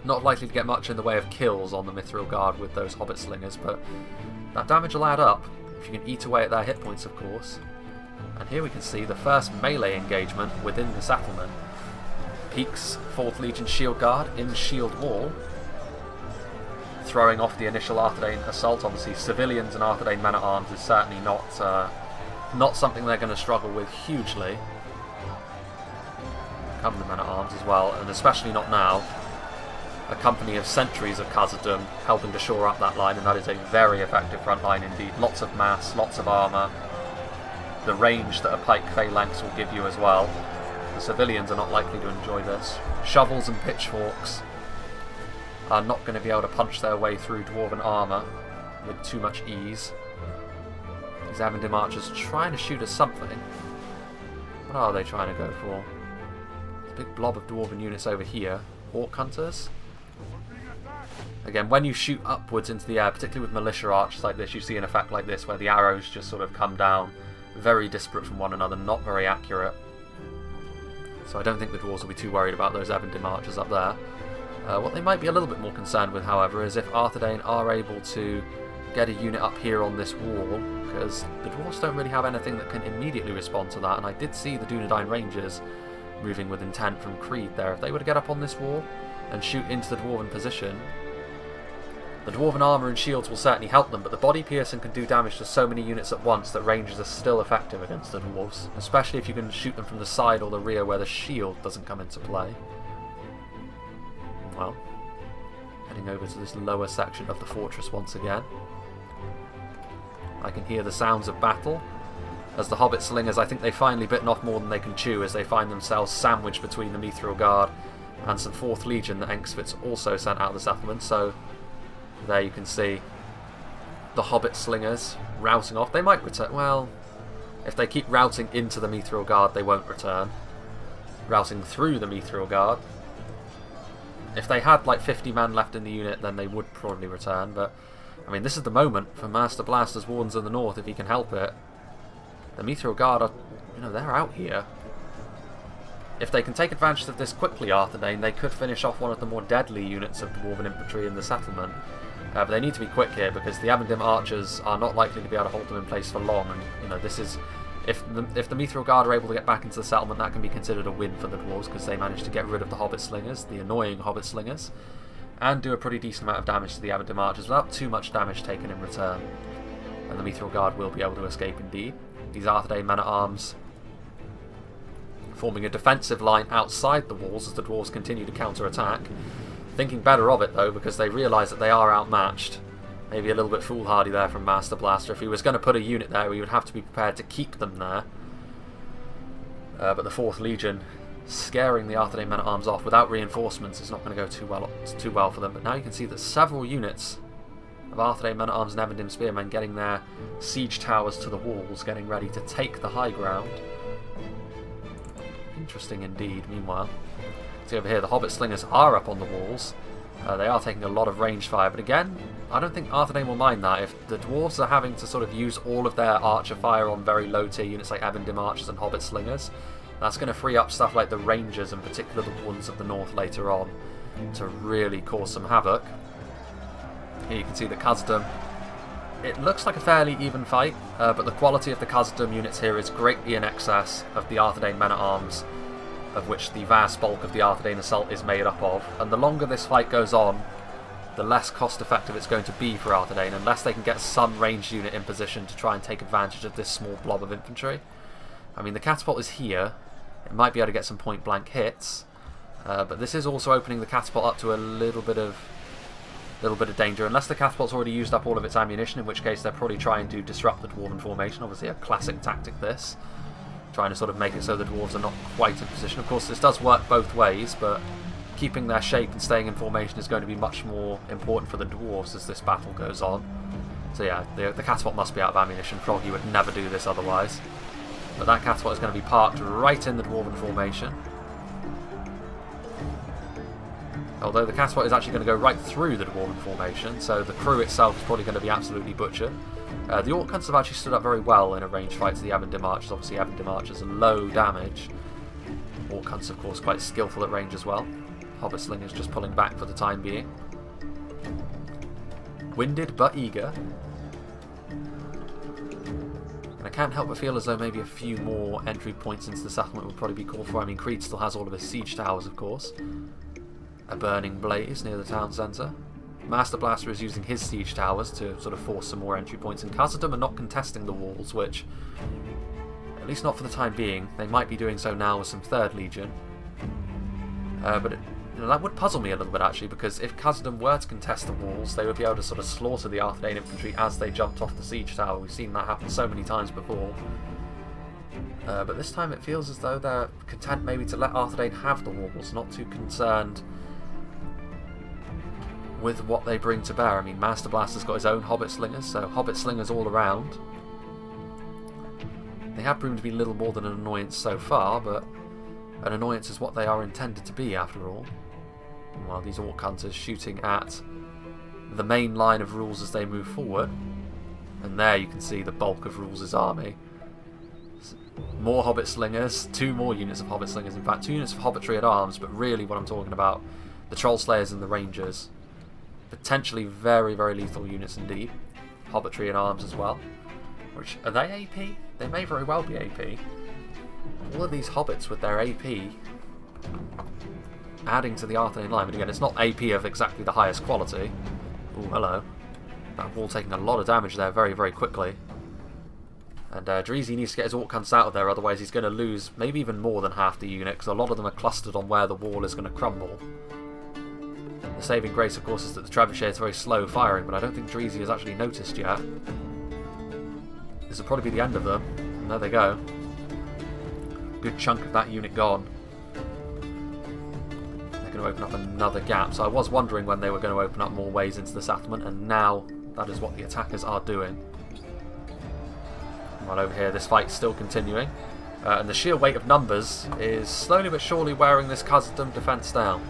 Not likely to get much in the way of kills on the Mithril Guard with those Hobbit Slingers, but that damage will add up, if you can eat away at their hit points, of course. And here we can see the first melee engagement within the settlement. Peaks 4th Legion Shield Guard in Shield Wall, throwing off the initial Dayne assault. Obviously civilians and Dayne men-at-arms is certainly not something they're going to struggle with hugely. Come the men-at-arms as well, and especially not now. A company of sentries of Khazad-dûm helping to shore up that line, and that is a very effective front line indeed. Lots of mass, lots of armour. The range that a pike phalanx will give you as well. The civilians are not likely to enjoy this. Shovels and pitchforks are not going to be able to punch their way through dwarven armour with too much ease. These Evendim archers trying to shoot at something. What are they trying to go for? There's a big blob of dwarven units over here. Orc Hunters. Again, when you shoot upwards into the air, particularly with militia archers like this, you see an effect like this where the arrows just sort of come down very disparate from one another, not very accurate. So I don't think the Dwarves will be too worried about those Evendim archers up there. What they might be a little bit more concerned with, however, is if Dayne are able to get a unit up here on this wall, because the dwarves don't really have anything that can immediately respond to that, and I did see the DUNEDAIN Rangers moving with intent from Creed there. If they were to get up on this wall and shoot into the dwarven position, the dwarven armour and shields will certainly help them, but the body piercing can do damage to so many units at once that Rangers are still effective against the dwarves, especially if you can shoot them from the side or the rear where the shield doesn't come into play. Well, heading over to this lower section of the fortress once again. I can hear the sounds of battle as the Hobbit Slingers, I think they've finally bitten off more than they can chew as they find themselves sandwiched between the Mithril Guard and some 4th Legion that Engsvit's also sent out of the settlement. So there you can see the Hobbit Slingers routing off. They might return. Well, if they keep routing into the Mithril Guard, they won't return. Routing through the Mithril Guard. If they had like 50 men left in the unit, then they would probably return. But I mean, this is the moment for Master Blaster's Wardens of the North, if he can help it. The Mithril Guard are, you know, they're out here. If they can take advantage of this quickly, Arthur Dayne, they could finish off one of the more deadly units of dwarven infantry in the settlement. But they need to be quick here, because the Avendim archers are not likely to be able to hold them in place for long. And you know, this is, if the Mithril Guard are able to get back into the settlement, that can be considered a win for the dwarves, because they managed to get rid of the Hobbit Slingers, the annoying Hobbit Slingers, and do a pretty decent amount of damage to the Avendim archers without too much damage taken in return. And the Mithril Guard will be able to escape indeed. These Arthur Dayne men-at-arms forming a defensive line outside the walls as the dwarves continue to counter-attack. Thinking better of it though, because they realise that they are outmatched. Maybe a little bit foolhardy there from Master Blaster. If he was going to put a unit there, he would have to be prepared to keep them there. But the 4th Legion scaring the Arthur Dayne men-at-arms off without reinforcements is not going to go too well for them. But now you can see that several units of Arthur Dayne men-at-arms and Avendim spearmen getting their siege towers to the walls, getting ready to take the high ground. Interesting indeed. Meanwhile, see over here, the Hobbit Slingers are up on the walls. They are taking a lot of range fire, but again, I don't think Arthur Dayne will mind that. If the dwarves are having to sort of use all of their archer fire on very low tier units like Avendim archers and Hobbit Slingers, that's going to free up stuff like the Rangers, in particular the ones of the north later on, to really cause some havoc. Here you can see the Khazad-dûm. It looks like a fairly even fight, but the quality of the Khazad-dûm units here is greatly in excess of the Arthur Dayne men-at-arms, of which the vast bulk of the Arthur Dayne assault is made up of. And the longer this fight goes on, the less cost-effective it's going to be for Arthur Dayne, unless they can get some ranged unit in position to try and take advantage of this small blob of infantry. I mean, the catapult is here. It might be able to get some point-blank hits, but this is also opening the catapult up to a little bit of danger, unless the catapult's already used up all of its ammunition, in which case they're probably trying to disrupt the dwarven formation. Obviously a classic tactic this, trying to sort of make it so the dwarves are not quite in position. Of course this does work both ways, but keeping their shape and staying in formation is going to be much more important for the dwarves as this battle goes on. So yeah, the catapult must be out of ammunition. Froggy would never do this otherwise. But that catapult is going to be parked right in the dwarven formation. Although the catapult is actually going to go right through the dwarven formation, so the crew itself is probably going to be absolutely butchered. The Orc Hunts have actually stood up very well in a ranged fight to the Avendim archers. Obviously Avendim archers are low damage. Orc Hunts of course quite skillful at range as well. Hobbit Slingers just pulling back for the time being. Winded but eager. And I can't help but feel as though maybe a few more entry points into the settlement would probably be called for. I mean, Creed still has all of his siege towers of course. A burning blaze near the town centre. Master Blaster is using his siege towers to sort of force some more entry points, and Khazad-dûm are not contesting the walls, which, at least not for the time being, they might be doing so now with some 3rd Legion. But that would puzzle me a little bit actually, because if Khazad-dûm were to contest the walls, they would be able to sort of slaughter the Arthur Dayne infantry as they jumped off the siege tower. We've seen that happen so many times before. But this time it feels as though they're content maybe to let Arthur Dayne have the walls, not too concerned with what they bring to bear. I mean, Master Blaster's got his own Hobbit Slingers, so Hobbit Slingers all around. They have proven to be little more than an annoyance so far, but an annoyance is what they are intended to be after all. While these Orc Hunters shooting at the main line of Rules as they move forward. And there you can see the bulk of Rules' army. More Hobbit Slingers, 2 more units of Hobbit Slingers, in fact 2 units of Hobbitry at arms, but really what I'm talking about, the Troll Slayers and the Rangers. Potentially very, very lethal units indeed. hobbitry and arms as well. Which, are they AP? They may very well be AP. All of these hobbits with their AP adding to the Arthedain line, but again, it's not AP of exactly the highest quality. Oh, hello. That wall taking a lot of damage there very, very quickly. And Dreezy needs to get his Orc Hunts out of there, otherwise he's going to lose maybe even more than half the unit, because a lot of them are clustered on where the wall is going to crumble. The saving grace, of course, is that the Trebuchet is very slow firing, but I don't think Dreezy has actually noticed yet. This will probably be the end of them. And there they go. Good chunk of that unit gone. They're going to open up another gap, so I was wondering when they were going to open up more ways into the settlement, and now that is what the attackers are doing. Right over here, this fight's still continuing, and the sheer weight of numbers is slowly but surely wearing this Khazad-dûm defence down.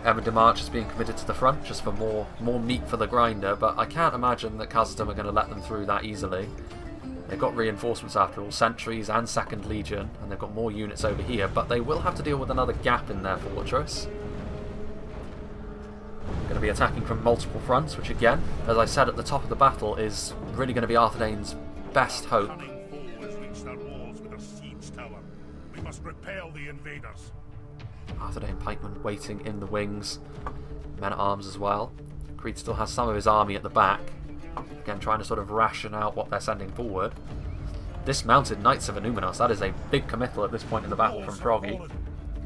Evan March is being committed to the front just for more meat for the grinder, but I can't imagine that Khazad-dûm are going to let them through that easily. They've got reinforcements after all, sentries and 2nd Legion, and they've got more units over here, but they will have to deal with another gap in their fortress. Going to be attacking from multiple fronts, which again, as I said at the top of the battle, is really going to be Arthedain's best hope. We must repel the invaders. Arthedain pikemen waiting in the wings, men at arms as well. Creed still has some of his army at the back, again trying to sort of ration out what they're sending forward. Dismounted Knights of Innuminos, that is a big committal at this point in the battle from Froggy.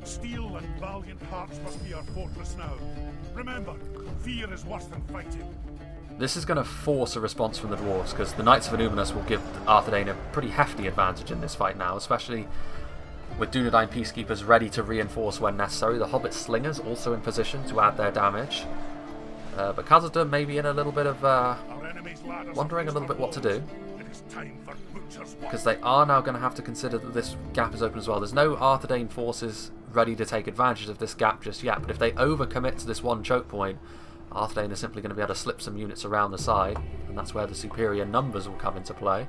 Steel and valiant hearts must be our fortress now. Remember, fear is worse than fighting. This is going to force a response from the Dwarves, because the Knights of Innuminos will give Arthedain a pretty hefty advantage in this fight now, especially with Dunedain Peacekeepers ready to reinforce when necessary. The Hobbit Slingers also in position to add their damage. But Khazad-dûm may be in a little bit of wondering a little bit what to do, because they are now going to have to consider that this gap is open as well. There's no Arthedain forces ready to take advantage of this gap just yet, but if they overcommit to this one choke point, Arthedain is simply going to be able to slip some units around the side, and that's where the superior numbers will come into play.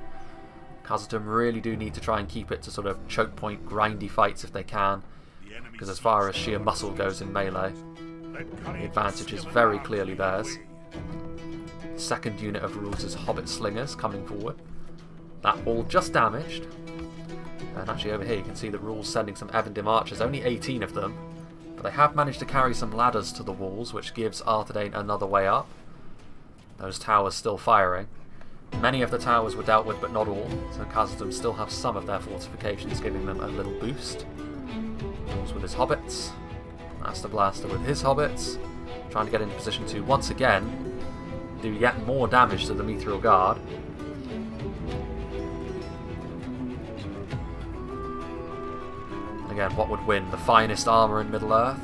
Khazad-dûm really do need to try and keep it to sort of choke point grindy fights if they can, because as far as sheer muscle goes in melee, the advantage is very clearly theirs. Second unit of Rules' Hobbit Slingers coming forward. That all just damaged. And actually over here you can see that Rules sending some Ebendim archers, only 18 of them. But they have managed to carry some ladders to the walls, which gives Arthedain another way up. Those towers still firing. Many of the towers were dealt with, but not all, so Khazad-dûm still have some of their fortifications, giving them a little boost. Rules with his hobbits. Master Blaster with his hobbits. Trying to get into position to, once again, do yet more damage to the Mithril Guard. Again, what would win? The finest armour in Middle-earth?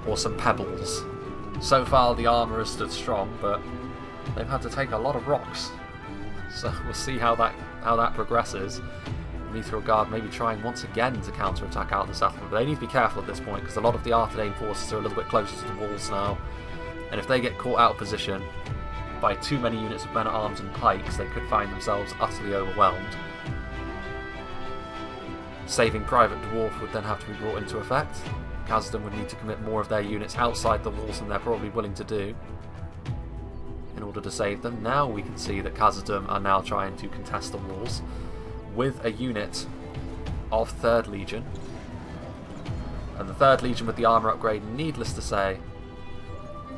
Or some pebbles? So far the armour has stood strong, but they've had to take a lot of rocks. So we'll see how that progresses. The Mithril Guard maybe trying once again to counter-attack out the settlement, but they need to be careful at this point, because a lot of the Arthedain forces are a little bit closer to the walls now. And if they get caught out of position by too many units of men-at-arms and pikes, they could find themselves utterly overwhelmed. Saving Private Dwarf would then have to be brought into effect. Khazad-dûm would need to commit more of their units outside the walls than they're probably willing to do in order to save them. Now we can see that Khazad-dûm are now trying to contest the walls with a unit of 3rd Legion. And the 3rd Legion with the armour upgrade, needless to say,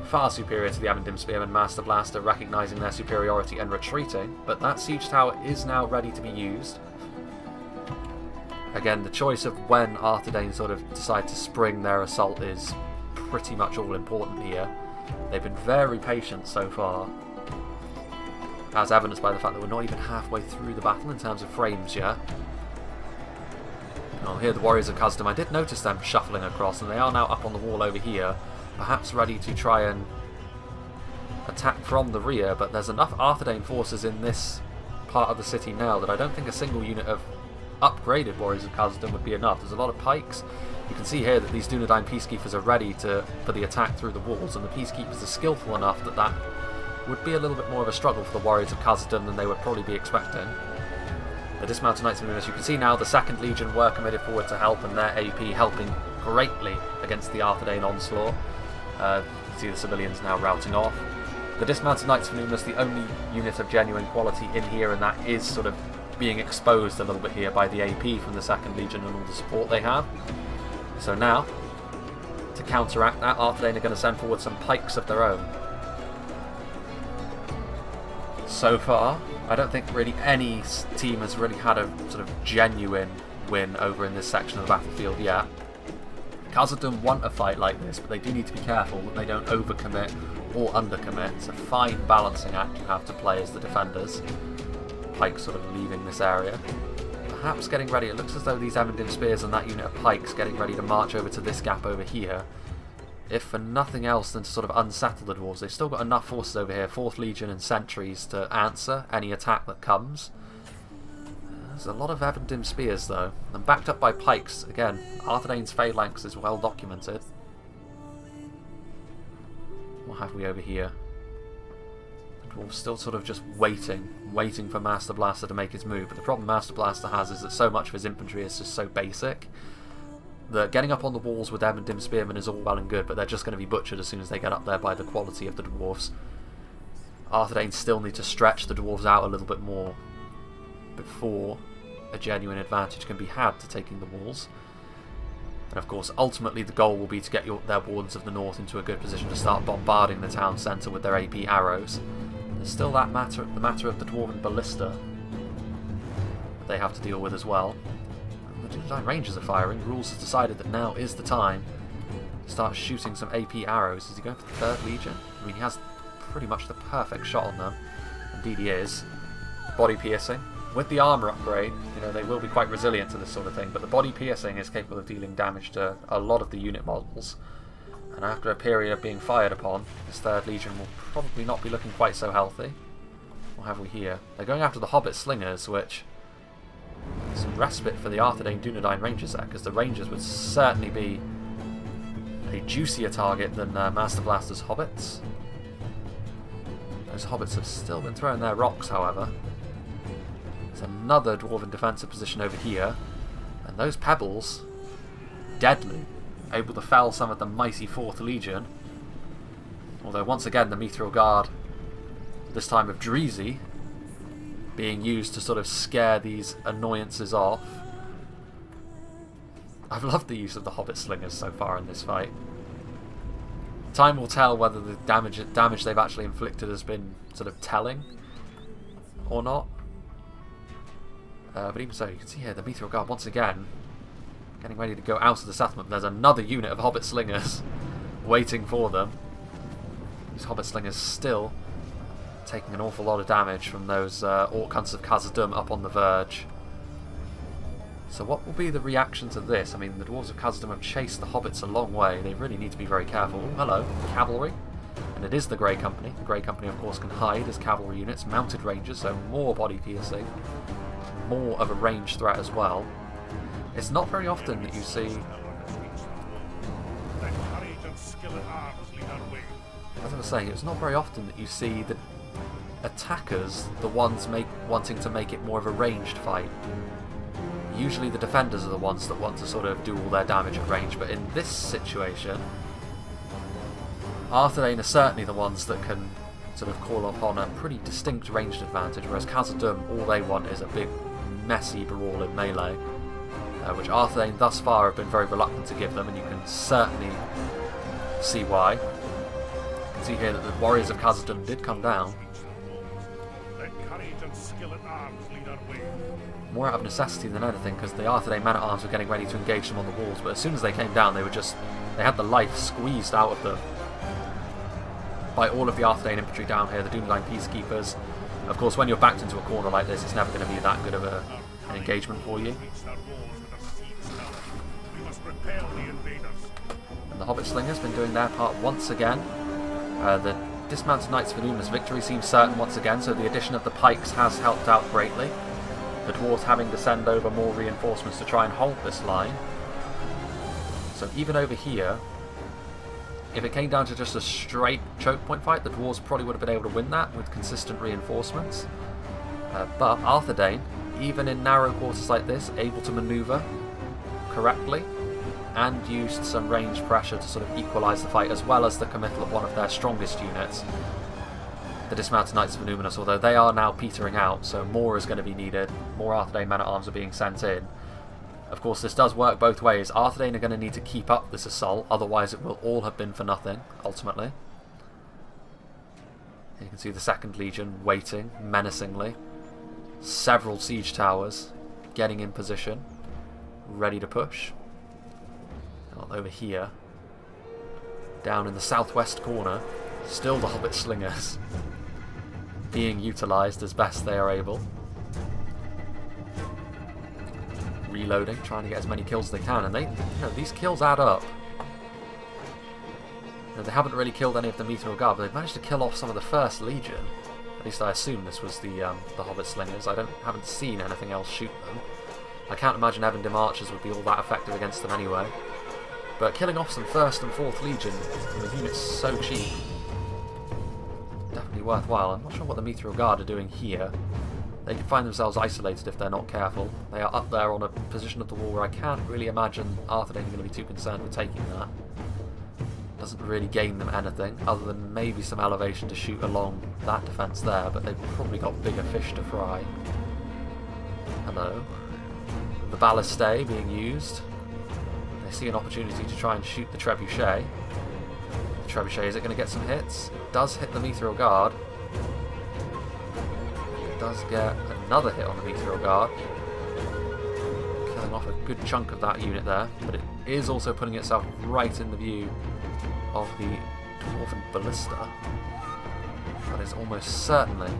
far superior to the Ebendim Spearman Master Blaster, recognising their superiority and retreating, but that siege tower is now ready to be used. Again, the choice of when Arthedain sort of decide to spring their assault is pretty much all important here. They've been very patient so far, as evidenced by the fact that we're not even halfway through the battle in terms of frames yet. Oh, here the warriors of Khazad-dûm, I did notice them shuffling across, and they are now up on the wall over here, perhaps ready to try and attack from the rear, but there's enough Arthedain forces in this part of the city now that I don't think a single unit of upgraded warriors of Khazad-dûm would be enough. There's a lot of pikes. You can see here that these Dunedain Peacekeepers are ready for the attack through the walls, and the Peacekeepers are skillful enough that that would be a little bit more of a struggle for the warriors of Khazad-dûm than they would probably be expecting. The Dismounted Knights of Innuminos, you can see now the 2nd Legion were committed forward to help, and their AP helping greatly against the Arthedain onslaught. You can see the civilians now routing off. The Dismounted Knights of Numinous, the only unit of genuine quality in here, and that is sort of being exposed a little bit here by the AP from the 2nd Legion and all the support they have. So now, to counteract that, Arthedain are going to send forward some pikes of their own. So far, I don't think really any team has really had a sort of genuine win over in this section of the battlefield yet. Khazad-dûm want a fight like this, but they do need to be careful that they don't overcommit or undercommit. It's a fine balancing act you have to play as the defenders. Pikes sort of leaving this area. Perhaps getting ready. It looks as though these Evendim Spears and that unit of pikes getting ready to march over to this gap over here. If for nothing else than to sort of unsettle the dwarves. They've still got enough forces over here, 4th Legion and sentries, to answer any attack that comes. There's a lot of Evendim Spears though, and backed up by pikes. Again, Arthedain's Phalanx is well documented. What have we over here? The dwarves still sort of just waiting for Master Blaster to make his move, but the problem Master Blaster has is that so much of his infantry is just so basic that getting up on the walls with Evendim Spearmen is all well and good, but they're just going to be butchered as soon as they get up there by the quality of the dwarves. Arthedain still need to stretch the dwarves out a little bit more before a genuine advantage can be had to taking the walls. And of course, ultimately the goal will be to get their Wardens of the North into a good position to start bombarding the town centre with their AP arrows. There's still the matter of the Dwarven Ballista that they have to deal with as well. And the Dunedain Rangers are firing. Rules has decided that now is the time to start shooting some AP arrows. Is he going for the 3rd Legion? I mean, he has pretty much the perfect shot on them. Indeed he is. Body piercing. With the armour upgrade, you know, they will be quite resilient to this sort of thing, but the body piercing is capable of dealing damage to a lot of the unit models. And after a period of being fired upon, this 3rd Legion will probably not be looking quite so healthy. What have we here? They're going after the Hobbit Slingers, which is some respite for the Arthedain Dunedain Rangers there, because the Rangers would certainly be a juicier target than Master Blaster's Hobbits. Those Hobbits have still been throwing their rocks, however. There's another Dwarven defensive position over here, and those pebbles, deadly, able to fell some of the mighty 4th Legion. Although once again the Mithril Guard, this time with Dreezy, being used to sort of scare these annoyances off. I've loved the use of the Hobbit Slingers so far in this fight. Time will tell whether the damage they've actually inflicted has been sort of telling or not. But even so, you can see here the Mithril Guard once again getting ready to go out of the settlement. There's another unit of Hobbit Slingers waiting for them. These Hobbit Slingers still taking an awful lot of damage from those Orc Hunters of Khazad-dûm up on the verge. So what will be the reaction to this? I mean, the Dwarves of Khazad-dûm have chased the Hobbits a long way. They really need to be very careful. Oh, hello, cavalry. And it is the Grey Company. The Grey Company, of course, can hide as cavalry units. Mounted Rangers, so more body piercing. More of a range threat as well. It's not very often that you see, as I was saying, it's not very often that you see the attackers the ones wanting to make it more of a ranged fight. Usually the defenders are the ones that want to sort of do all their damage at range, but in this situation Arthedain are certainly the ones that can sort of call upon a pretty distinct ranged advantage, whereas Khazad-dûm, all they want is a big messy brawl in melee, which Arthedain thus far have been very reluctant to give them, and you can certainly see why. You can see here that the warriors of Khazad-dûm did come down. More out of necessity than anything, because the Arthedain men-at-arms were getting ready to engage them on the walls, but as soon as they came down they had the life squeezed out of them by all of the Arthedain infantry down here, the Dunedain Peacekeepers. Of course, when you're backed into a corner like this, it's never going to be that good of an engagement for you. And the Hobbit Slingers have been doing their part once again. The Dismounted Knights of Numinous victory seems certain once again, so the addition of the pikes has helped out greatly. The dwarves having to send over more reinforcements to try and hold this line. So even over here, if it came down to just a straight choke point fight, the dwarves probably would have been able to win that with consistent reinforcements. But Arthedain, even in narrow quarters like this, able to manoeuvre correctly and used some range pressure to sort of equalise the fight, as well as the committal of one of their strongest units. the dismounted Knights of Numinous, although they are now petering out, so more is going to be needed. More Arthedain men-at-arms are being sent in. Of course, this does work both ways. Arthedain are going to need to keep up this assault, otherwise it will all have been for nothing, ultimately. You can see the 2nd Legion waiting menacingly. Several siege towers getting in position, ready to push. Well, over here, down in the southwest corner, still the Hobbit Slingers being utilised as best they are able. Reloading, trying to get as many kills as they can, and these kills add up. They haven't really killed any of the Mithril Guard, but they've managed to kill off some of the 1st Legion. At least I assume this was the Hobbit Slingers. I haven't seen anything else shoot them. I can't imagine Evan Archers would be all that effective against them anyway. But killing off some 1st and 4th Legion from a unit so cheap, definitely worthwhile. I'm not sure what the Mithril Guard are doing here. They could find themselves isolated if they're not careful. They are up there on a position of the wall where I can't really imagine Arthedain are going to be too concerned with taking that. Doesn't really gain them anything, other than maybe some elevation to shoot along that defence there, but they've probably got bigger fish to fry. Hello. The Ballistae being used. They see an opportunity to try and shoot the Trebuchet. The Trebuchet, is it going to get some hits? It does hit the Mithril Guard. It does get another hit on the Mithril Guard. Killing off a good chunk of that unit there, but it is also putting itself right in the view of the Dwarven Ballista. That is almost certainly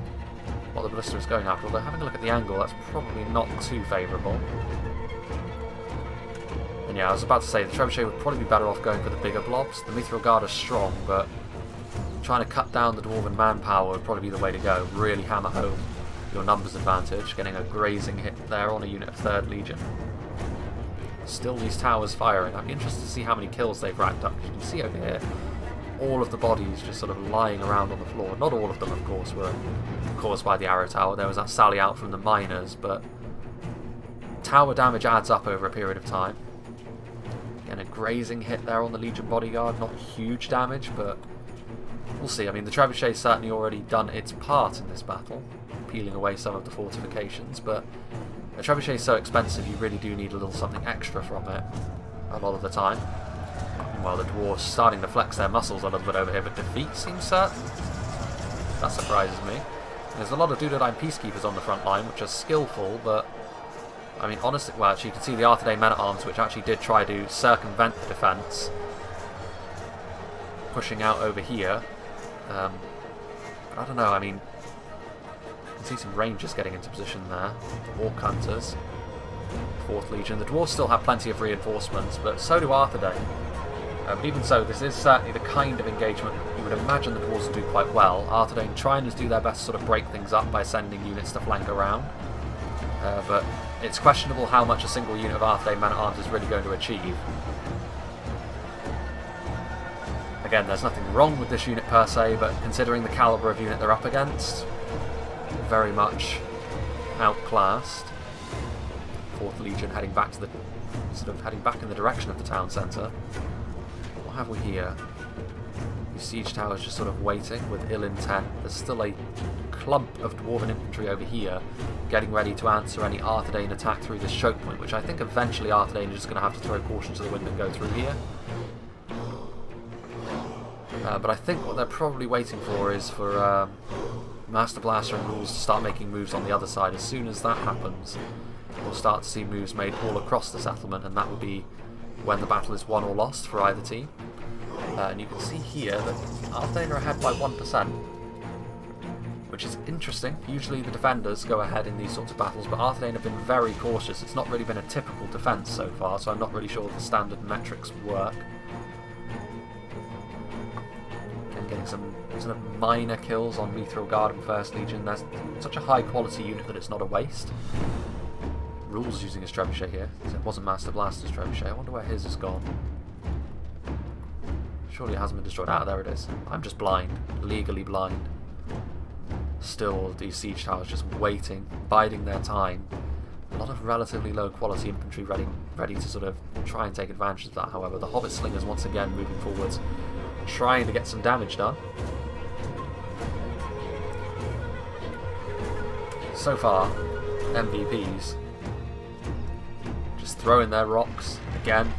what the Ballista is going after, although having a look at the angle, that's probably not too favourable. And yeah, I was about to say, the Trebuchet would probably be better off going for the bigger blobs. The Mithril Guard are strong, but trying to cut down the Dwarven manpower would probably be the way to go. Really hammer home your numbers advantage, getting a grazing hit there on a unit of 3rd Legion. Still these towers firing. I'd be interested to see how many kills they've racked up. You can see over here, all of the bodies just sort of lying around on the floor. Not all of them, of course, were caused by the arrow tower. There was that sally out from the miners, but tower damage adds up over a period of time. Again, a grazing hit there on the Legion bodyguard. Not huge damage, but we'll see. I mean, the Trebuchet's certainly already done its part in this battle, peeling away some of the fortifications, but a Trebuchet is so expensive, you really do need a little something extra from it a lot of the time. Meanwhile, the dwarves starting to flex their muscles a little bit over here, but defeat seems certain. That surprises me. There's a lot of Dunedain peacekeepers on the front line, which are skillful, but I mean, honestly, well, actually, you can see the Arthedain men-at-arms, which actually did try to circumvent the defence, pushing out over here. But I don't know, I mean, you can see some Rangers getting into position there. Orc Hunters, 4th Legion. The Dwarves still have plenty of reinforcements, but so do Arthedain. But even so, this is certainly the kind of engagement you would imagine the Dwarves will do quite well. Arthedain trying to do their best to sort of break things up by sending units to flank around. But it's questionable how much a single unit of Arthedain men-at-arms is really going to achieve. Again, there's nothing wrong with this unit per se, but considering the calibre of unit they're up against, very much outclassed. 4th Legion heading back to the heading back in the direction of the town centre. What have we here? These siege towers just sort of waiting with ill intent. There's still a clump of dwarven infantry over here getting ready to answer any Arthedain attack through this choke point, which I think eventually Arthedain is just going to have to throw caution to the wind and go through here. But I think what they're probably waiting for is for Master Blaster and Rules to start making moves on the other side. As soon as that happens, we'll start to see moves made all across the settlement, and that will be when the battle is won or lost for either team. And you can see here that Arthedain are ahead by 1%, which is interesting. Usually the defenders go ahead in these sorts of battles, but Arthedain have been very cautious. It's not really been a typical defence so far, so I'm not really sure the standard metrics work. Getting some sort of minor kills on Mithril Guard and 1st Legion. There's such a high quality unit that it's not a waste. Rules using his Trebuchet here. So it wasn't Master Blaster's Trebuchet. I wonder where his has gone. Surely it hasn't been destroyed. Ah, there it is. I'm just blind. Legally blind. Still, these siege towers just waiting, biding their time. A lot of relatively low quality infantry ready to sort of try and take advantage of that. However, the Hobbit Slingers once again moving forwards, trying to get some damage done. so far, MVPs. Just throwing their rocks again,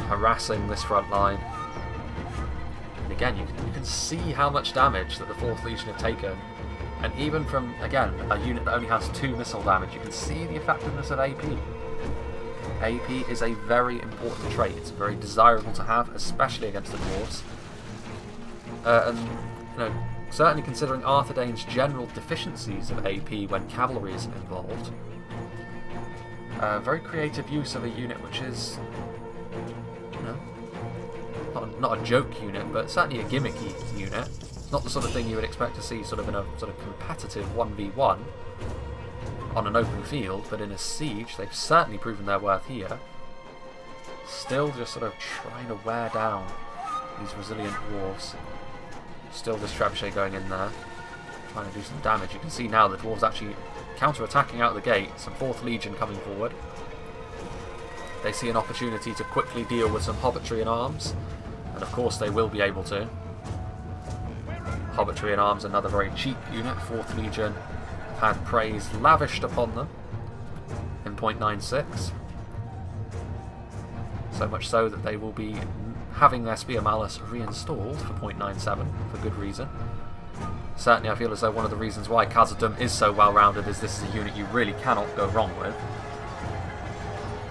harassing this front line. And again, you can see how much damage that the 4th Legion have taken. And even from, again, a unit that only has 2 missile damage, you can see the effectiveness of AP. AP is a very important trait. It's very desirable to have, especially against the dwarves. And you know, certainly considering Arthur Dayne's general deficiencies of AP when cavalry isn't involved, very creative use of a unit which is, you know, not a joke unit, but certainly a gimmicky unit. Not the sort of thing you would expect to see sort of in a sort of competitive 1v1 on an open field, but in a siege they've certainly proven their worth here. Still just sort of trying to wear down these resilient dwarves. Still this trebuchet going in there, trying to do some damage. You can see now the dwarves actually counter-attacking out the gate. Some 4th Legion coming forward. They see an opportunity to quickly deal with some hobbitry and arms, and of course they will be able to. Hobbitry and arms, another very cheap unit. 4th Legion had praise lavished upon them in 0.96. So much so that they will be having their Spear Malice reinstalled for 0.97 for good reason. Certainly I feel as though one of the reasons why Khazad-dûm is so well rounded is this is a unit you really cannot go wrong with.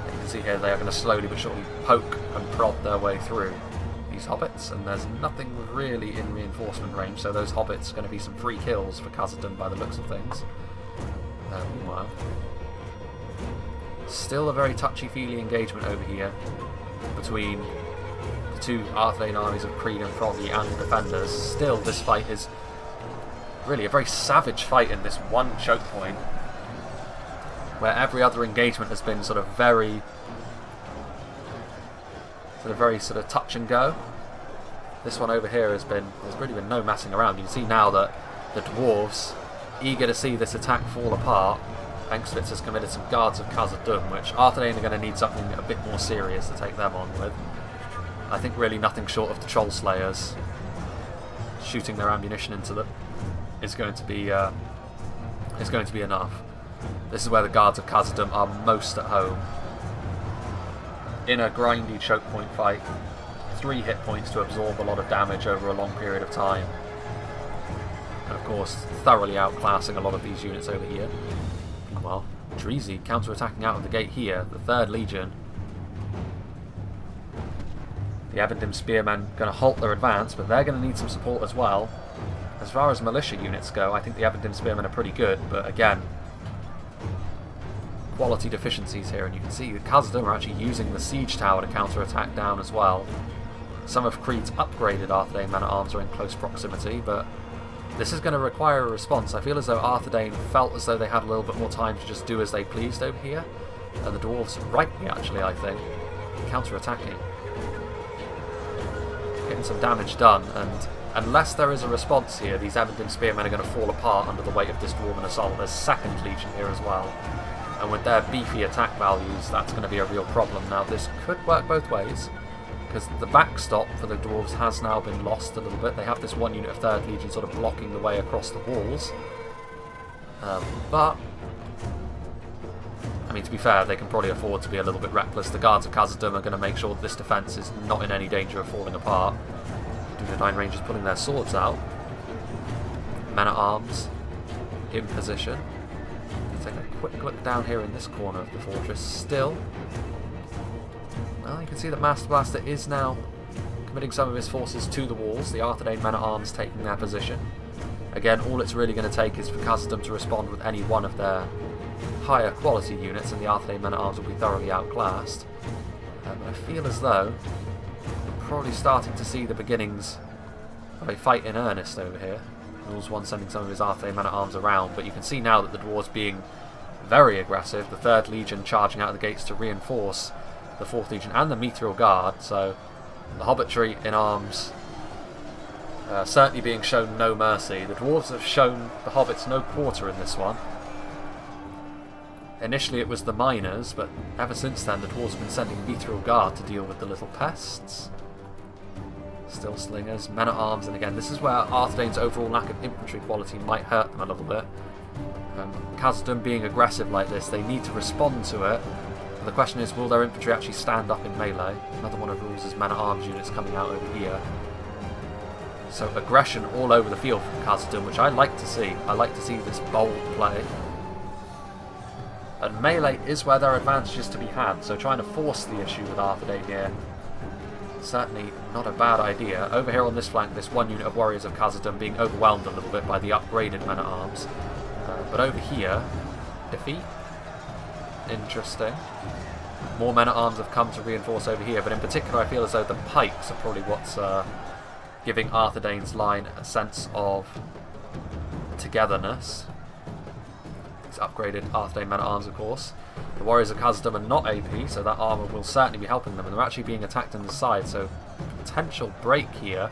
You can see here they are going to slowly but surely poke and prod their way through these hobbits, and there's nothing really in reinforcement range, so those hobbits are going to be some free kills for Khazad-dûm by the looks of things. Meanwhile, still a very touchy-feely engagement over here between the 2 Arthur Dayne armies of Creed and Froggy and the defenders. Still, this fight is really a very savage fight in this one choke point, where every other engagement has been sort of very touch and go. This one over here there's really been no messing around. You can see now that the dwarves, eager to see this attack fall apart, Engsvitz has committed some guards of Khazad-dûm, which Arthur Dayne are going to need something a bit more serious to take them on with. I think really nothing short of the Troll Slayers shooting their ammunition into them is going to be enough. This is where the guards of Khazad-dûm are most at home. In a grindy choke point fight, 3 hit points to absorb a lot of damage over a long period of time. And of course, thoroughly outclassing a lot of these units over here. Meanwhile, Dreezy counter-attacking out of the gate here, the 3rd Legion. The Evendim Spearmen going to halt their advance, but they're going to need some support as well. As far as militia units go, I think the Evendim Spearmen are pretty good, but again, quality deficiencies here, and you can see that Khazad-dûm are actually using the siege tower to counter-attack down as well. Some of Creed's upgraded Arthur Dayne men-at-arms are in close proximity, but this is going to require a response. I feel as though Arthur Dayne felt as though they had a little bit more time to just do as they pleased over here, and the dwarves, rightly actually I think, counter-attacking. Getting some damage done, and unless there is a response here, these Evendim Spearmen are going to fall apart under the weight of this Dwarven assault. There's 2nd Legion here as well. And with their beefy attack values, that's going to be a real problem. Now, this could work both ways, because the backstop for the dwarves has now been lost a little bit. They have this 1 unit of 3rd Legion sort of blocking the way across the walls. But, I mean, to be fair, they can probably afford to be a little bit reckless. The guards of Khazad-dûm are going to make sure that this defence is not in any danger of falling apart. DUNEDAIN Rangers pulling their swords out. Men-at-arms in position. Take a quick look down here in this corner of the fortress. Still, well, you can see that Master Blaster is now committing some of his forces to the walls. The Arthur Dayne men-at-arms taking their position. Again, all it's really going to take is for Khazad-dûm to respond with any one of their higher quality units, and the Arthur Dayne men-at-arms will be thoroughly outclassed. But I feel as though we're probably starting to see the beginnings of a fight in earnest over here. Rules 1 sending some of his Arthur Dayne men-at-arms around, but you can see now that the dwarves being very aggressive. The 3rd Legion charging out of the gates to reinforce the 4th Legion and the Meteorial Guard, so the hobbitry in arms certainly being shown no mercy. The dwarves have shown the hobbits no quarter in this one. Initially it was the miners, but ever since then the dwarves have been sending Meteorial Guard to deal with the little pests. Still slingers, men-at-arms, and again, this is where Arthedain's overall lack of infantry quality might hurt them a little bit. Khazad-dûm being aggressive like this, they need to respond to it. And the question is, will their infantry actually stand up in melee? Another one of Rules' men-at-arms units coming out over here. So aggression all over the field from Khazad-dûm, which I like to see. I like to see this bold play. And melee is where their advantage is to be had, so trying to force the issue with Arthedain here, certainly not a bad idea. Over here on this flank, this one unit of warriors of Khazad-dûm being overwhelmed a little bit by the upgraded men-at-arms. But over here, defeat. Interesting. More men-at-arms have come to reinforce over here, but in particular I feel as though the pikes are probably what's giving Arthedain's line a sense of togetherness. These upgraded Arthedain men-at-arms, of course. The warriors of Khazad-dûm are not AP, so that armour will certainly be helping them, and they're actually being attacked in the side, so potential break here.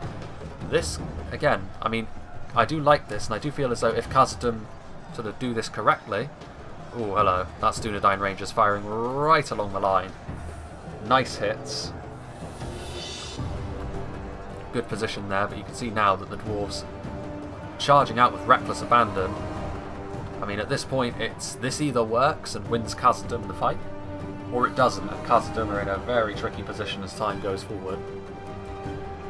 This, again, I mean, I do like this, and I do feel as though if Khazad-dûm sort of do this correctly... Oh, hello. That's DUNEDAIN Rangers firing right along the line. Nice hits. Good position there, but you can see now that the dwarves charging out with reckless abandon. I mean, at this point, this either works and wins Khazad-dûm the fight, or it doesn't, and Khazad-dûm are in a very tricky position as time goes forward.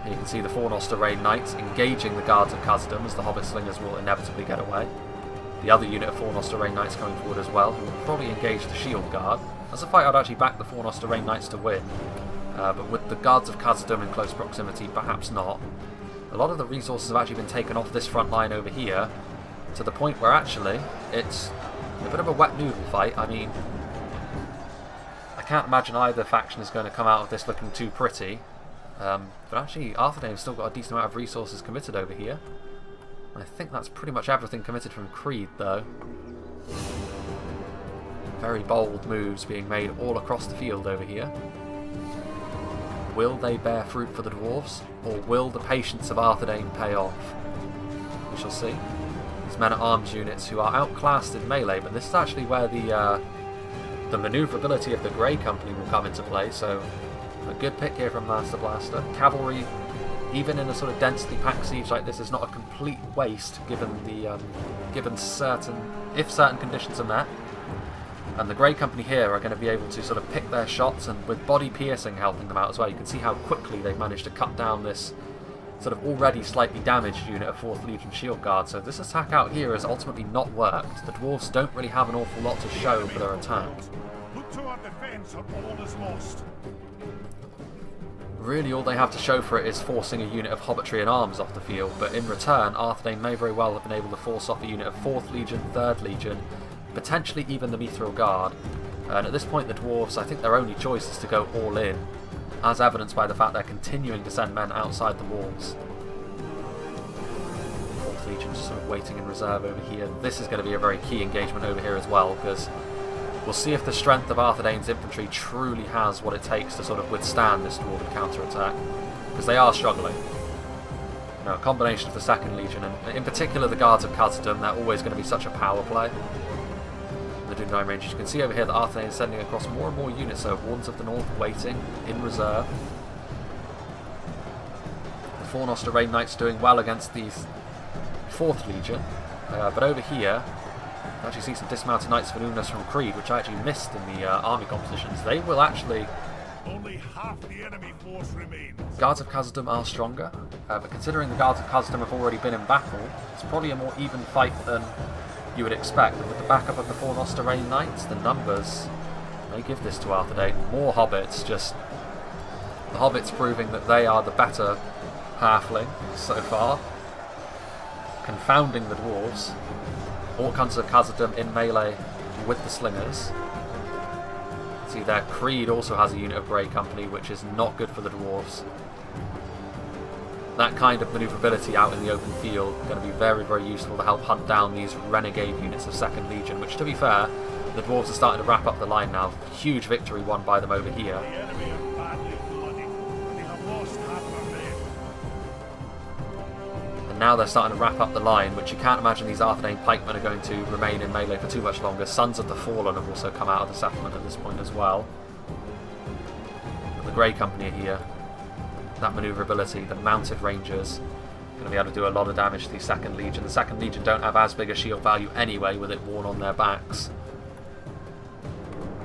And you can see the Fornoster Rain Knights engaging the guards of Khazad-dûm as the Hobbit Slingers will inevitably get away. The other unit of Fornoster Rain Knights coming forward as well, who will probably engage the Shield Guard. As a fight, I'd actually back the Fornoster Rain Knights to win, but with the guards of Khazad-dûm in close proximity, perhaps not. A lot of the resources have actually been taken off this front line over here, to the point where actually it's a bit of a wet noodle fight. I mean, I can't imagine either faction is going to come out of this looking too pretty. But actually, Arthedain's still got a decent amount of resources committed over here. I think that's pretty much everything committed from Creed, though. Very bold moves being made all across the field over here. Will they bear fruit for the dwarves, or will the patience of Arthedain pay off? We shall see. These men-at-arms units who are outclassed in melee, but this is actually where the manoeuvrability of the Grey Company will come into play, so a good pick here from Master Blaster. Cavalry, even in a sort of densely packed siege like this, is not a complete waste given the if certain conditions are met. And the Grey Company here are going to be able to sort of pick their shots, and with body piercing helping them out as well. You can see how quickly they've managed to cut down this sort of already slightly damaged unit of 4th Legion Shield Guard. So this attack out here has ultimately not worked. The dwarves don't really have an awful lot to show for their attack. Look to our defense, or all is lost. Really, all they have to show for it is forcing a unit of Hobbitry and arms off the field, but in return, Arthedain may very well have been able to force off a unit of 4th Legion, 3rd Legion, potentially even the Mithril Guard. And at this point, the dwarves, I think their only choice is to go all in, as evidenced by the fact they're continuing to send men outside the walls. 4th Legion just sort of waiting in reserve over here. This is going to be a very key engagement over here as well, because we'll see if the strength of Arthedain's infantry truly has what it takes to sort of withstand this dwarven counterattack, because they are struggling. You know, a combination of the 2nd Legion, and in particular the guards of Khazad-dûm, they're always going to be such a power play. The DUNEDAIN Rangers, you can see over here that Arthedain is sending across more and more units, so Wardens of the North waiting in reserve. The Fornoster Rain Knights doing well against these 4th Legion, but over here I actually see some dismounted Knights of Unas from Creed, which I actually missed in the army compositions. They will actually... Only half the enemy force remains. Guards of Khazad-dûm are stronger, but considering the Guards of Khazad-dûm have already been in battle, it's probably a more even fight than you would expect. And with the backup of the Fornoster Rain Knights, the numbers may give this to Arthedain. More Hobbits, just... the Hobbits proving that they are the better halfling so far. Confounding the dwarves. Orcons of Khazad-dûm in melee with the slingers. See there, Creed also has a unit of Grey Company, which is not good for the dwarves. That kind of manoeuvrability out in the open field is going to be very, very useful to help hunt down these renegade units of 2nd Legion, which, to be fair, the dwarves are starting to wrap up the line now. Huge victory won by them over here. The enemy are badly bloodied. They have lost half their men. And now they're starting to wrap up the line, which you can't imagine these Arthedain pikemen are going to remain in melee for too much longer. Sons of the Fallen have also come out of the settlement at this point as well. But the Grey Company are here. that manoeuvrability, the mounted rangers, going to be able to do a lot of damage to the 2nd Legion. The 2nd Legion don't have as big a shield value anyway, with it worn on their backs.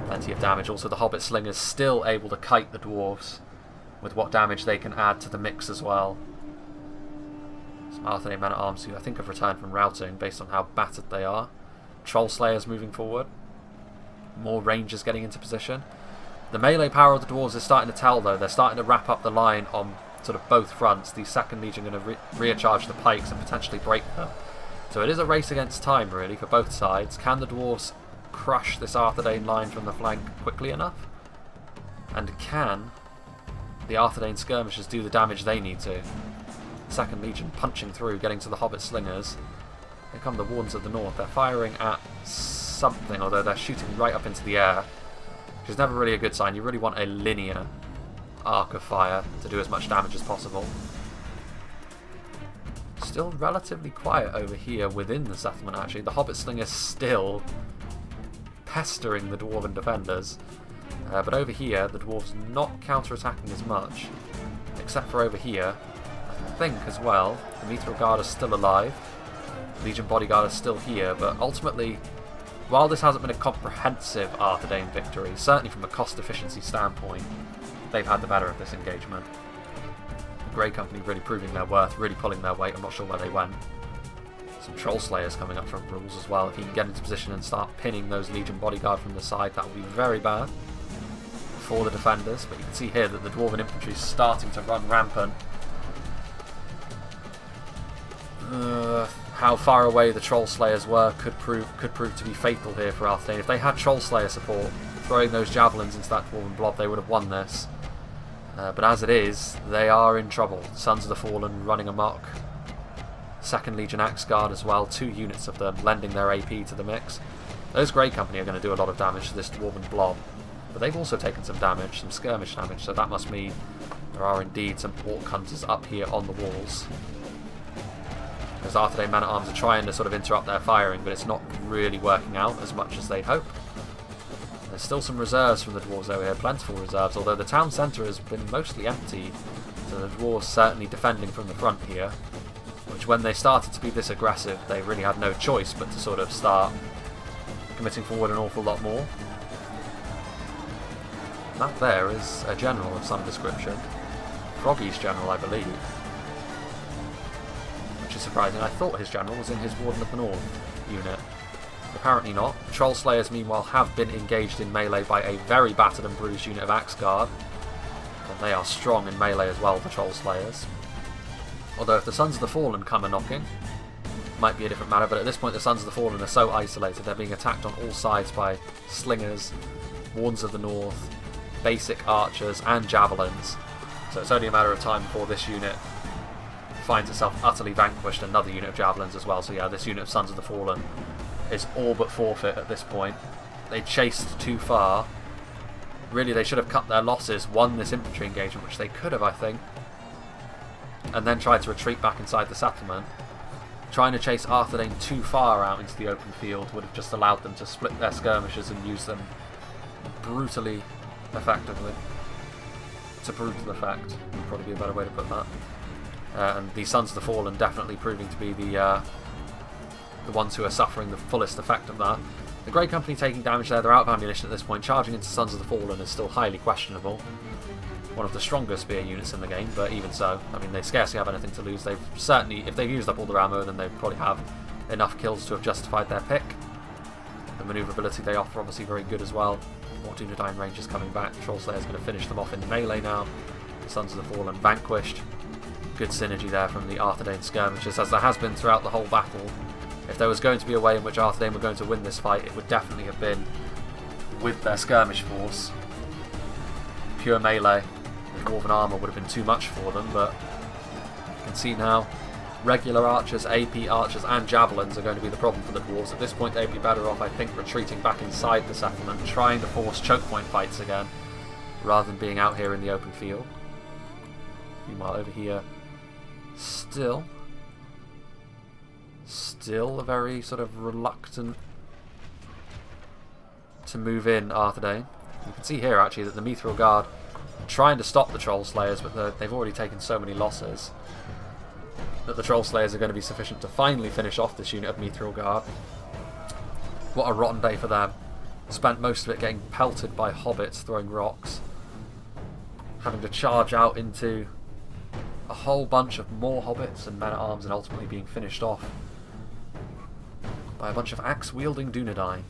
Plenty of damage. Also, the Hobbit Slingers still able to kite the dwarves with what damage they can add to the mix as well. Some Arthurian men-at-arms who I think have returned from routing based on how battered they are. Troll Slayers moving forward. More rangers getting into position. The melee power of the dwarves is starting to tell, though. They're starting to wrap up the line on sort of both fronts. The 2nd Legion going to recharge the pikes and potentially break them. So it is a race against time, really, for both sides. Can the dwarves crush this Arthedain line from the flank quickly enough? And can the Arthedain skirmishers do the damage they need to? 2nd Legion punching through, getting to the Hobbit Slingers. Here come the Wardens of the North. They're firing at something, although they're shooting right up into the air, which is never really a good sign. You really want a linear arc of fire to do as much damage as possible. Still relatively quiet over here within the settlement, actually. The Hobbit Slingers still pestering the Dwarven defenders. But over here, the Dwarves not counter-attacking as much, except for over here. I think, as well, the Meteor Guard is still alive. Legion Bodyguard is still here, but ultimately, while this hasn't been a comprehensive Arthedain victory, certainly from a cost efficiency standpoint, they've had the better of this engagement. The Grey Company really proving their worth, really pulling their weight. I'm not sure where they went. Some Troll Slayers coming up from rules as well. If he can get into position and start pinning those Legion Bodyguard from the side, that would be very bad for the defenders. But you can see here that the Dwarven infantry is starting to run rampant. How far away the Troll Slayers were could prove to be fatal here for Arthedain. If they had Troll Slayer support, throwing those javelins into that Dwarven blob, they would have won this. But as it is, they are in trouble. Sons of the Fallen running amok. 2nd Legion Axe Guard as well, 2 units of them lending their AP to the mix. Those Grey Company are going to do a lot of damage to this Dwarven blob, but they've also taken some damage, some skirmish damage, so that must mean there are indeed some Orc Hunters up here on the walls. Because Arthedain men-at-arms are trying to sort of interrupt their firing, but it's not really working out as much as they'd hope. There's still some reserves from the dwarves over here, plentiful reserves, although the town centre has been mostly empty, so the dwarves certainly defending from the front here, which when they started to be this aggressive, they really had no choice but to sort of start committing forward an awful lot more. That there is a general of some description. Froggy's general, I believe. Which is surprising. I thought his general was in his Warden of the North unit. Apparently not. Troll Slayers, meanwhile, have been engaged in melee by a very battered and bruised unit of Axe Guard. And they are strong in melee as well, the Troll Slayers. Although if the Sons of the Fallen come a-knocking, might be a different matter, but at this point the Sons of the Fallen are so isolated, they're being attacked on all sides by Slingers, Wardens of the North, basic archers, and javelins. So it's only a matter of time before this unit finds itself utterly vanquished, another unit of javelins as well. So yeah, this unit of Sons of the Fallen is all but forfeit at this point. They chased too far. Really, they should have cut their losses, won this infantry engagement, which they could have, I think, and then tried to retreat back inside the settlement. Trying to chase Arthedain too far out into the open field would have just allowed them to split their skirmishers and use them brutally effectively. To brutal effect would probably be a better way to put that. And the Sons of the Fallen definitely proving to be the ones who are suffering the fullest effect of that. The Grey Company taking damage there, they're out of ammunition at this point. Charging into Sons of the Fallen is still highly questionable. One of the strongest spear units in the game, but even so, I mean, they scarcely have anything to lose. They've certainly, if they've used up all their ammo, then they probably have enough kills to have justified their pick. The manoeuvrability they offer obviously very good as well. More DUNEDAIN Rangers coming back. Troll Slayer's going to finish them off in melee now. The Sons of the Fallen vanquished. Good synergy there from the Arthedain skirmishers, as there has been throughout the whole battle. If there was going to be a way in which Arthedain were going to win this fight, it would definitely have been with their skirmish force. Pure melee. The Dwarven armour would have been too much for them, but you can see now regular archers, AP archers and javelins are going to be the problem for the dwarves. At this point they'd be better off, I think, retreating back inside the settlement, trying to force choke point fights again, rather than being out here in the open field. Meanwhile over here, still a very sort of reluctant to move in Arthedain. You can see here actually that the Mithril Guard trying to stop the Troll Slayers, but they've already taken so many losses that the Troll Slayers are going to be sufficient to finally finish off this unit of Mithril Guard. What a rotten day for them. Spent most of it getting pelted by hobbits throwing rocks, having to charge out into a whole bunch of more hobbits and men-at-arms, and ultimately being finished off by a bunch of axe-wielding Dunedain.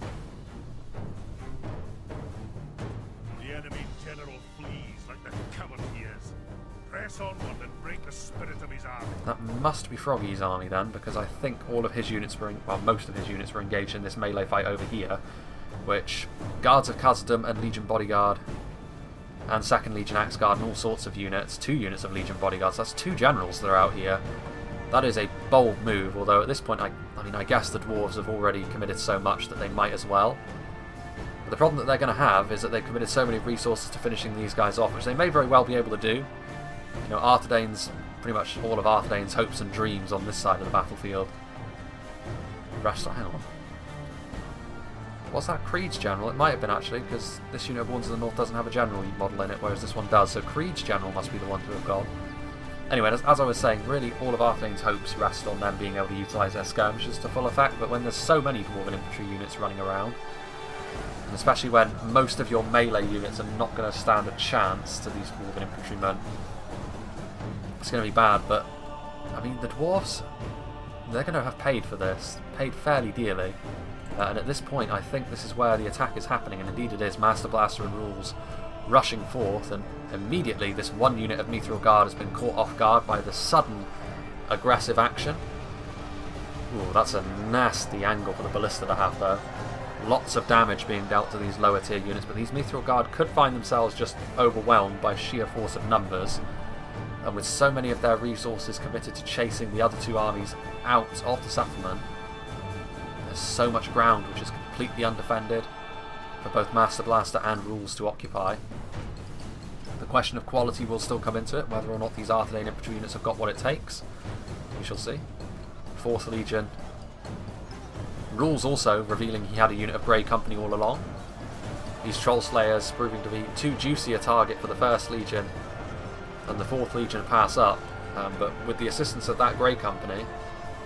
The enemy general flees like the coward he is. Press onward and break the spirit of his army. That must be Froggy's army then, because I think all of his units were, well, most of his units were engaged in this melee fight over here, which Guards of Khazad-dûm and Legion Bodyguard and 2nd Legion Axe Guard and all sorts of units, 2 units of Legion Bodyguards, that's 2 generals that are out here. That is a bold move, although at this point I mean I guess the dwarves have already committed so much that they might as well. But the problem that they're going to have is that they've committed so many resources to finishing these guys off, which they may very well be able to do. You know, Arthedain's, pretty much all of Arthedain's hopes and dreams on this side of the battlefield. Hang on. Was that Creed's general? It might have been actually, because this unit of Warns of the North doesn't have a general model in it, whereas this one does, so Creed's general must be the one to have gone. Anyway, as I was saying, really all of Arthedain's hopes rest on them being able to utilise their skirmishers to full effect, but when there's so many Dwarven infantry units running around, and especially when most of your melee units are not going to stand a chance to these Dwarven infantrymen, it's going to be bad. But, I mean, the dwarves, they're going to have paid for this, paid fairly dearly. And at this point, I think this is where the attack is happening, and indeed it is. Master Blaster and Rules rushing forth, and immediately this one unit of Mithril Guard has been caught off guard by the sudden aggressive action. Ooh, that's a nasty angle for the Ballista to have, though. Lots of damage being dealt to these lower tier units, but these Mithril Guard could find themselves just overwhelmed by sheer force of numbers. And with so many of their resources committed to chasing the other 2 armies out of the settlement, there's so much ground which is completely undefended for both Master Blaster and Rules to occupy. The question of quality will still come into it, whether or not these Arthedain infantry units have got what it takes. We shall see. 4th Legion. Rules also revealing he had a unit of Grey Company all along. These Troll Slayers proving to be too juicy a target for the 1st Legion and the 4th Legion to pass up, but with the assistance of that Grey Company,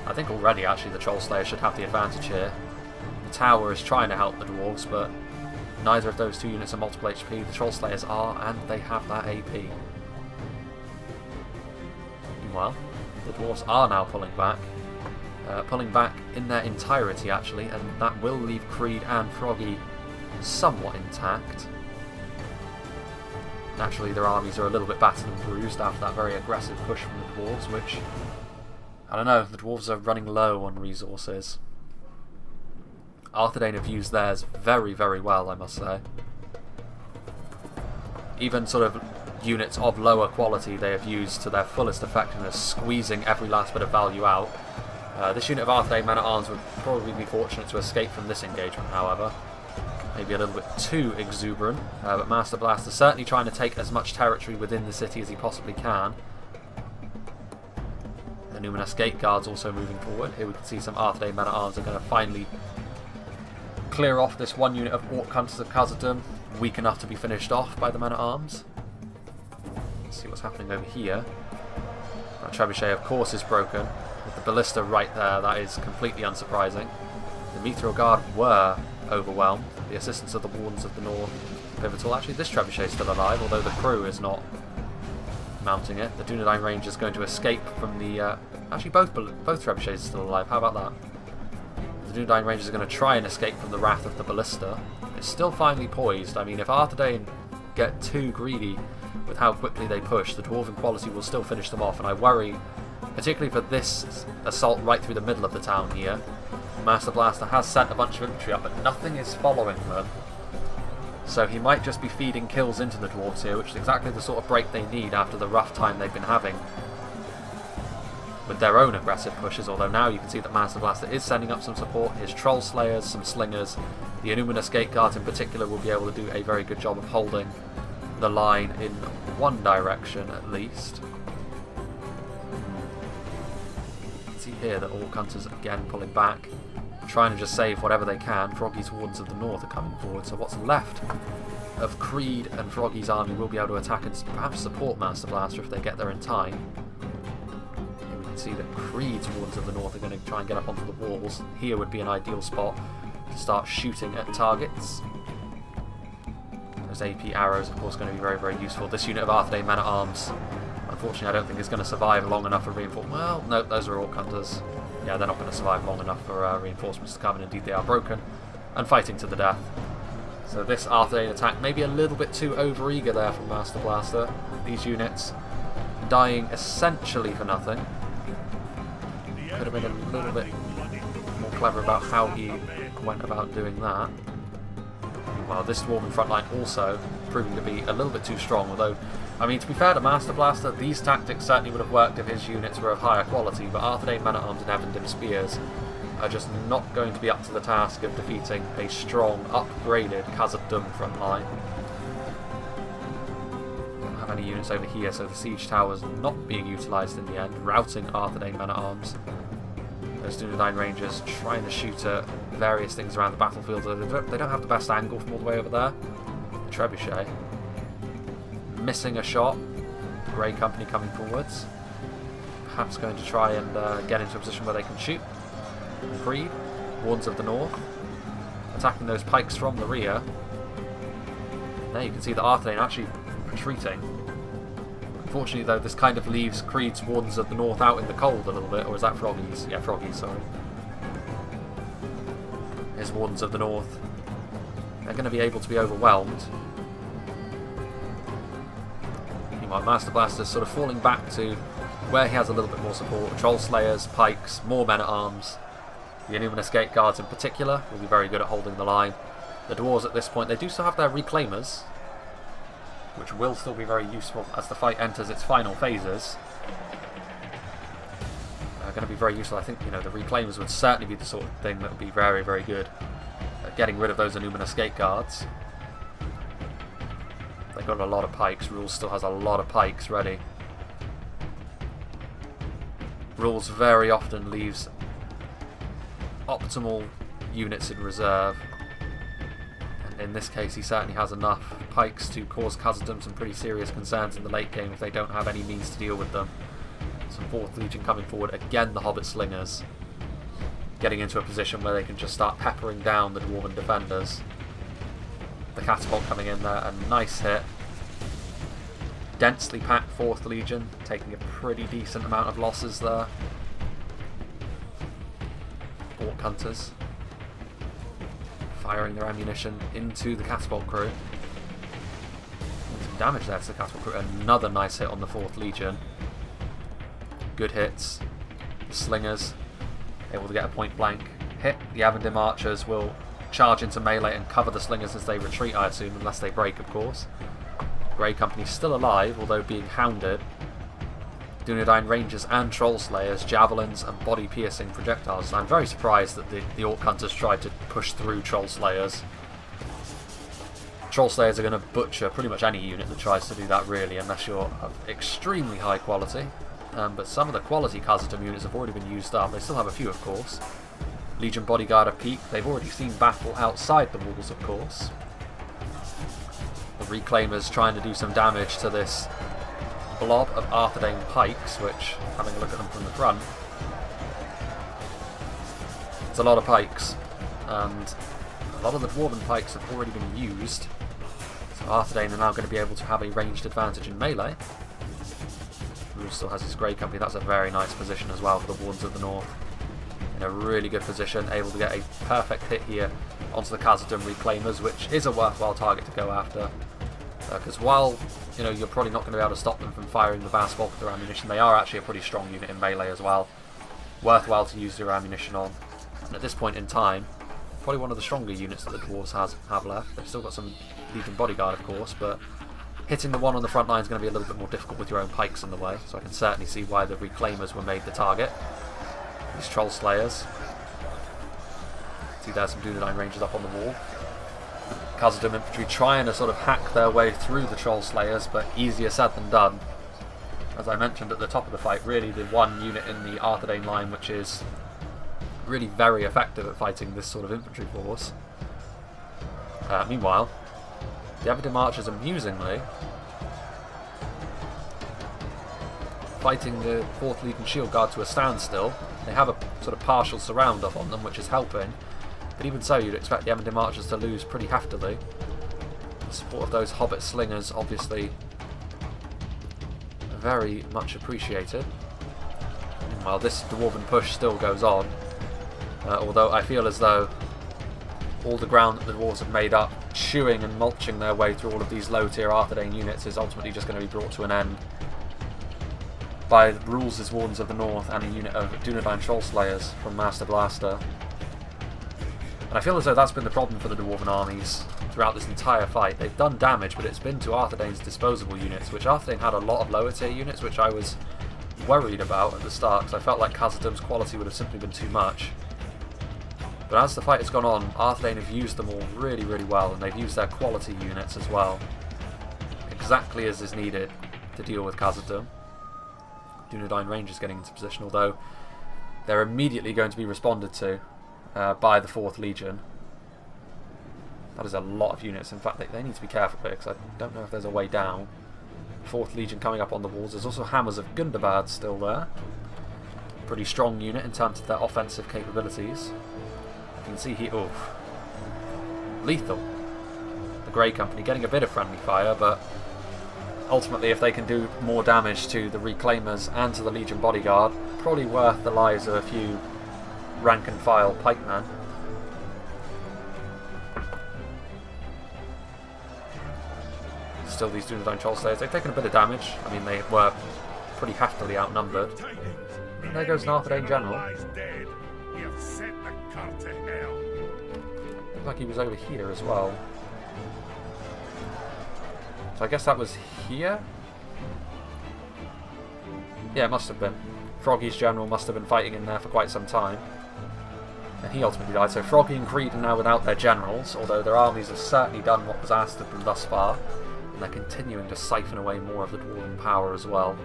I think already actually the Troll Slayer should have the advantage here. The tower is trying to help the dwarves, but neither of those 2 units are multiple HP. The Troll Slayers are, and they have that AP. Meanwhile, the dwarves are now pulling back in their entirety actually, and that will leave Creed and Froggy somewhat intact. Naturally, their armies are a little bit battered and bruised after that very aggressive push from the dwarves, which, I don't know, the dwarves are running low on resources. Arthedain have used theirs very, very well, I must say. Even sort of units of lower quality they have used to their fullest effectiveness, squeezing every last bit of value out. This unit of Arthedain men-at-arms would probably be fortunate to escape from this engagement, however. Maybe a little bit too exuberant, but Master Blaster certainly trying to take as much territory within the city as he possibly can. The Numinous Gate Guards also moving forward. Here we can see some Arthedain men-at-arms are going to finally clear off this one unit of Orc Hunters of Khazad-dûm, weak enough to be finished off by the men-at-arms. Let's see what's happening over here. That trebuchet, of course, is broken. With the Ballista right there, that is completely unsurprising. The Mithril Guard were overwhelmed. The assistance of the Wardens of the North pivotal. Actually, this trebuchet is still alive, although the crew is not mounting it. The Dunedain range is going to escape from the... actually, both trebuchets are still alive. How about that? The Dunedain Rangers are going to try and escape from the wrath of the Ballista. It's still finely poised. I mean, if Arthedain get too greedy with how quickly they push, the Dwarven quality will still finish them off, and I worry, particularly for this assault right through the middle of the town here. Master Blaster has sent a bunch of infantry up, but nothing is following them. So he might just be feeding kills into the dwarves here, which is exactly the sort of break they need after the rough time they've been having with their own aggressive pushes, although now you can see that Master Blaster is sending up some support. His Troll Slayers, some Slingers, the Illuminous Gate Guards in particular will be able to do a very good job of holding the line in one direction at least. You can see here that Orc Hunters again pulling back, trying to just save whatever they can. Froggy's Wardens of the North are coming forward, so what's left of Creed and Froggy's army will be able to attack and perhaps support Master Blaster if they get there in time. Here we can see that Creed's Wardens of the North are going to try and get up onto the walls. Here would be an ideal spot to start shooting at targets. Those AP arrows, of course, going to be very, very useful. This unit of Arthedain men-at-arms, unfortunately, I don't think is going to survive long enough for reinforcements. Well, no, those are Orc Hunters. Yeah, they're not going to survive long enough for reinforcements to come, and indeed they are broken and fighting to the death. So this Arthedain attack may be a little bit too overeager there from Master Blaster. These units dying essentially for nothing. Could have been a little bit more clever about how he went about doing that. Meanwhile, this Dwarven front line also proving to be a little bit too strong, although, I mean, to be fair to Master Blaster, these tactics certainly would have worked if his units were of higher quality, but Arthedain men-at-arms and Evendim spears are just not going to be up to the task of defeating a strong, upgraded Khazad-dûm front line. Don't have any units over here, so the siege tower's not being utilised in the end, routing Arthedain men-at-arms. Those DUNEDAIN Rangers trying to shoot at various things around the battlefield. They don't have the best angle from all the way over there. Trebuchet missing a shot. The Grey Company coming forwards. Perhaps going to try and get into a position where they can shoot. Creed, Wardens of the North, attacking those pikes from the rear. There you can see the Arthedain actually retreating. Unfortunately though, this kind of leaves Creed's Wardens of the North out in the cold a little bit, or is that Froggy's? Yeah, Froggy's, sorry. His Wardens of the North. They're going to be able to be overwhelmed. Meanwhile, Master Blaster's sort of falling back to where he has a little bit more support. Troll Slayers, pikes, more men-at-arms. The Innuminous Gate Guards in particular will be very good at holding the line. The Dwarves at this point, they do still have their Reclaimers, which will still be very useful as the fight enters its final phases. They're going to be very useful. I think, you know, the Reclaimers would certainly be the sort of thing that would be very, very good at getting rid of those Innuminous Gate Guards. They've got a lot of pikes. Rules still has a lot of pikes ready. Rules very often leaves optimal units in reserve, and in this case he certainly has enough pikes to cause Khazad-dûm some pretty serious concerns in the late game if they don't have any means to deal with them. Some 4th Legion coming forward, again the Hobbit Slingers getting into a position where they can just start peppering down the Dwarven defenders. The Catapult coming in there, a nice hit. Densely packed 4th Legion, taking a pretty decent amount of losses there. Orc Hunters firing their ammunition into the Catapult crew. Some damage there to the Catapult crew. Another nice hit on the 4th Legion. Good hits. The Slingers able to get a point blank hit. The Evendim Archers will charge into melee and cover the Slingers as they retreat, I assume, unless they break, of course. Grey Company still alive, although being hounded. DUNEDAIN Rangers and Troll Slayers, javelins and body-piercing projectiles. I'm very surprised that the Orc Hunters tried to push through Troll Slayers. Troll Slayers are going to butcher pretty much any unit that tries to do that, really, unless you're of extremely high quality. But some of the quality Khazad-dûm units have already been used up. They still have a few, of course. Legion Bodyguard are peak. They've already seen battle outside the walls, of course. The Reclaimers trying to do some damage to this blob of Arthedain pikes, which, having a look at them from the front, it's a lot of pikes, and a lot of the Dwarven pikes have already been used, so Arthedain are now going to be able to have a ranged advantage in melee. Rule still has his Grey Company. That's a very nice position as well for the Wardens of the North. In a really good position, able to get a perfect hit here onto the Khazad-dûm Reclaimers, which is a worthwhile target to go after. Because while, you know, you're probably not going to be able to stop them from firing the vast bulk of their ammunition, they are actually a pretty strong unit in melee as well. Worthwhile to use their ammunition on. And at this point in time, probably one of the stronger units that the Dwarves have left. They've still got some Legion Bodyguard, of course, but hitting the one on the front line is going to be a little bit more difficult with your own pikes in the way, so I can certainly see why the Reclaimers were made the target. These Troll Slayers. See there's some DUNEDAIN Rangers up on the wall. Khazad-dûm infantry trying to sort of hack their way through the Troll Slayers, but easier said than done. As I mentioned at the top of the fight, really the one unit in the Arthedain line which is really very effective at fighting this sort of infantry force. Meanwhile, The Evident Archers, amusingly, fighting the 4th Legion Shield Guard to a standstill. They have a sort of partial surround up on them, which is helping. But even so, you'd expect the Evident Archers to lose pretty heftily. The support of those Hobbit Slingers, obviously, very much appreciated. While this Dwarven push still goes on, although I feel as though all the ground that the dwarves have made up, chewing and mulching their way through all of these low-tier Arthedain units, is ultimately just going to be brought to an end by the rules as Wardens of the North and a unit of Dunedain Trollslayers from Master Blaster. And I feel as though that's been the problem for the Dwarven armies throughout this entire fight. They've done damage, but it's been to Arthedain's disposable units, which Arthedain had a lot of lower-tier units, which I was worried about at the start, because I felt like Khazad-dûm's quality would have simply been too much. But as the fight has gone on, Arthedain have used them all really, really well, and they've used their quality units as well, exactly as is needed to deal with Khazad-dûm. Dunedain Rangers getting into position, although they're immediately going to be responded to by the 4th Legion. That is a lot of units. In fact, they need to be careful here, because I don't know if there's a way down. 4th Legion coming up on the walls. There's also Hammers of Gundabad still there. Pretty strong unit in terms of their offensive capabilities. You can see here, oof, lethal. The Grey Company getting a bit of friendly fire, but ultimately if they can do more damage to the Reclaimers and to the Legion Bodyguard, probably worth the lives of a few rank and file pikemen. Still these Dunedain Trollslayers, they've taken a bit of damage. I mean, they were pretty heftily outnumbered. And there goes an Arthedain General. Looks like he was over here as well. So I guess that was here? Yeah, it must have been. Froggy's general must have been fighting in there for quite some time. And he ultimately died. So Froggy and Creed are now without their generals, although their armies have certainly done what was asked of them thus far. And they're continuing to siphon away more of the Dwarven power as well.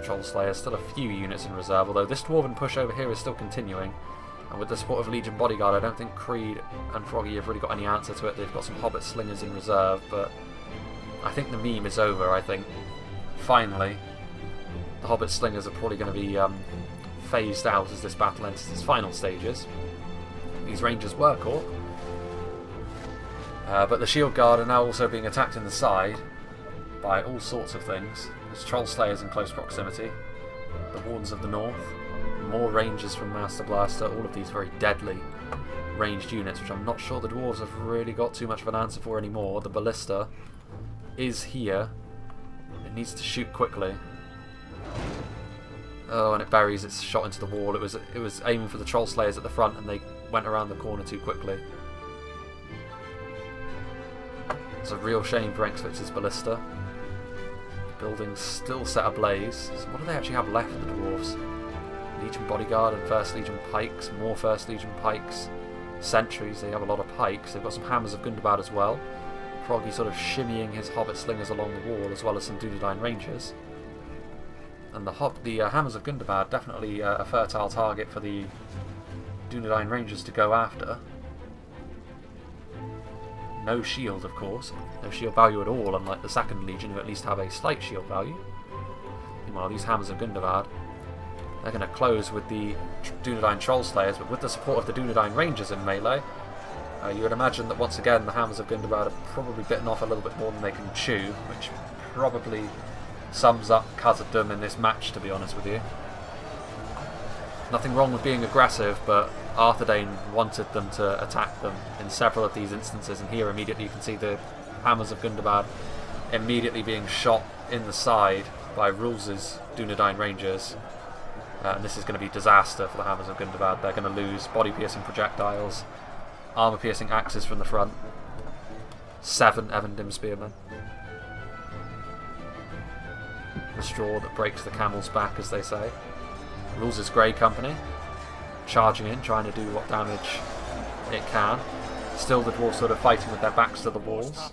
Trollslayer, still a few units in reserve, although this Dwarven push over here is still continuing. And with the support of Legion Bodyguard, I don't think Creed and Froggy have really got any answer to it. They've got some Hobbit Slingers in reserve, but I think the meme is over. I think, finally, the Hobbit Slingers are probably going to be phased out as this battle enters its final stages. These Rangers were caught. But the Shield Guard are now also being attacked in the side by all sorts of things. There's Troll Slayers in close proximity, the Wardens of the North, more Rangers from Master Blaster, all of these very deadly ranged units, which I'm not sure the Dwarves have really got too much of an answer for anymore. The Ballista is here. It needs to shoot quickly. Oh, and it buries its shot into the wall. It was aiming for the Troll Slayers at the front, and they went around the corner too quickly. It's a real shame for Exvitz's Ballista. Buildings still set ablaze. So what do they actually have left, the Dwarves? Legion Bodyguard and First Legion Pikes, more First Legion Pikes. Sentries, they have a lot of pikes. They've got some Hammers of Gundabad as well. Froggy sort of shimmying his Hobbit Slingers along the wall, as well as some Dunedain Rangers. And the Hammers of Gundabad, definitely a fertile target for the Dunedain Rangers to go after. No shield, of course. No shield value at all, unlike the 2nd Legion, who at least have a slight shield value. Meanwhile, these Hammers of Gundabad, they're going to close with the Dunedain Troll Slayers, but with the support of the Dunedain Rangers in melee, you would imagine that once again the Hammers of Gundabad have probably bitten off a little bit more than they can chew, which probably sums up Khazad-dûm in this match, to be honest with you. Nothing wrong with being aggressive, but Arthedain wanted them to attack them in several of these instances, and here immediately you can see the Hammers of Gundabad immediately being shot in the side by Rules's Dunedain Rangers. And this is going to be disaster for the Hammers of Gundabad. They're going to lose body-piercing projectiles, armour-piercing axes from the front, 7 Evendim Spearmen. The straw that breaks the camel's back, as they say. Rules's Grey Company charging in, trying to do what damage it can. Still the dwarves sort of fighting with their backs to the walls.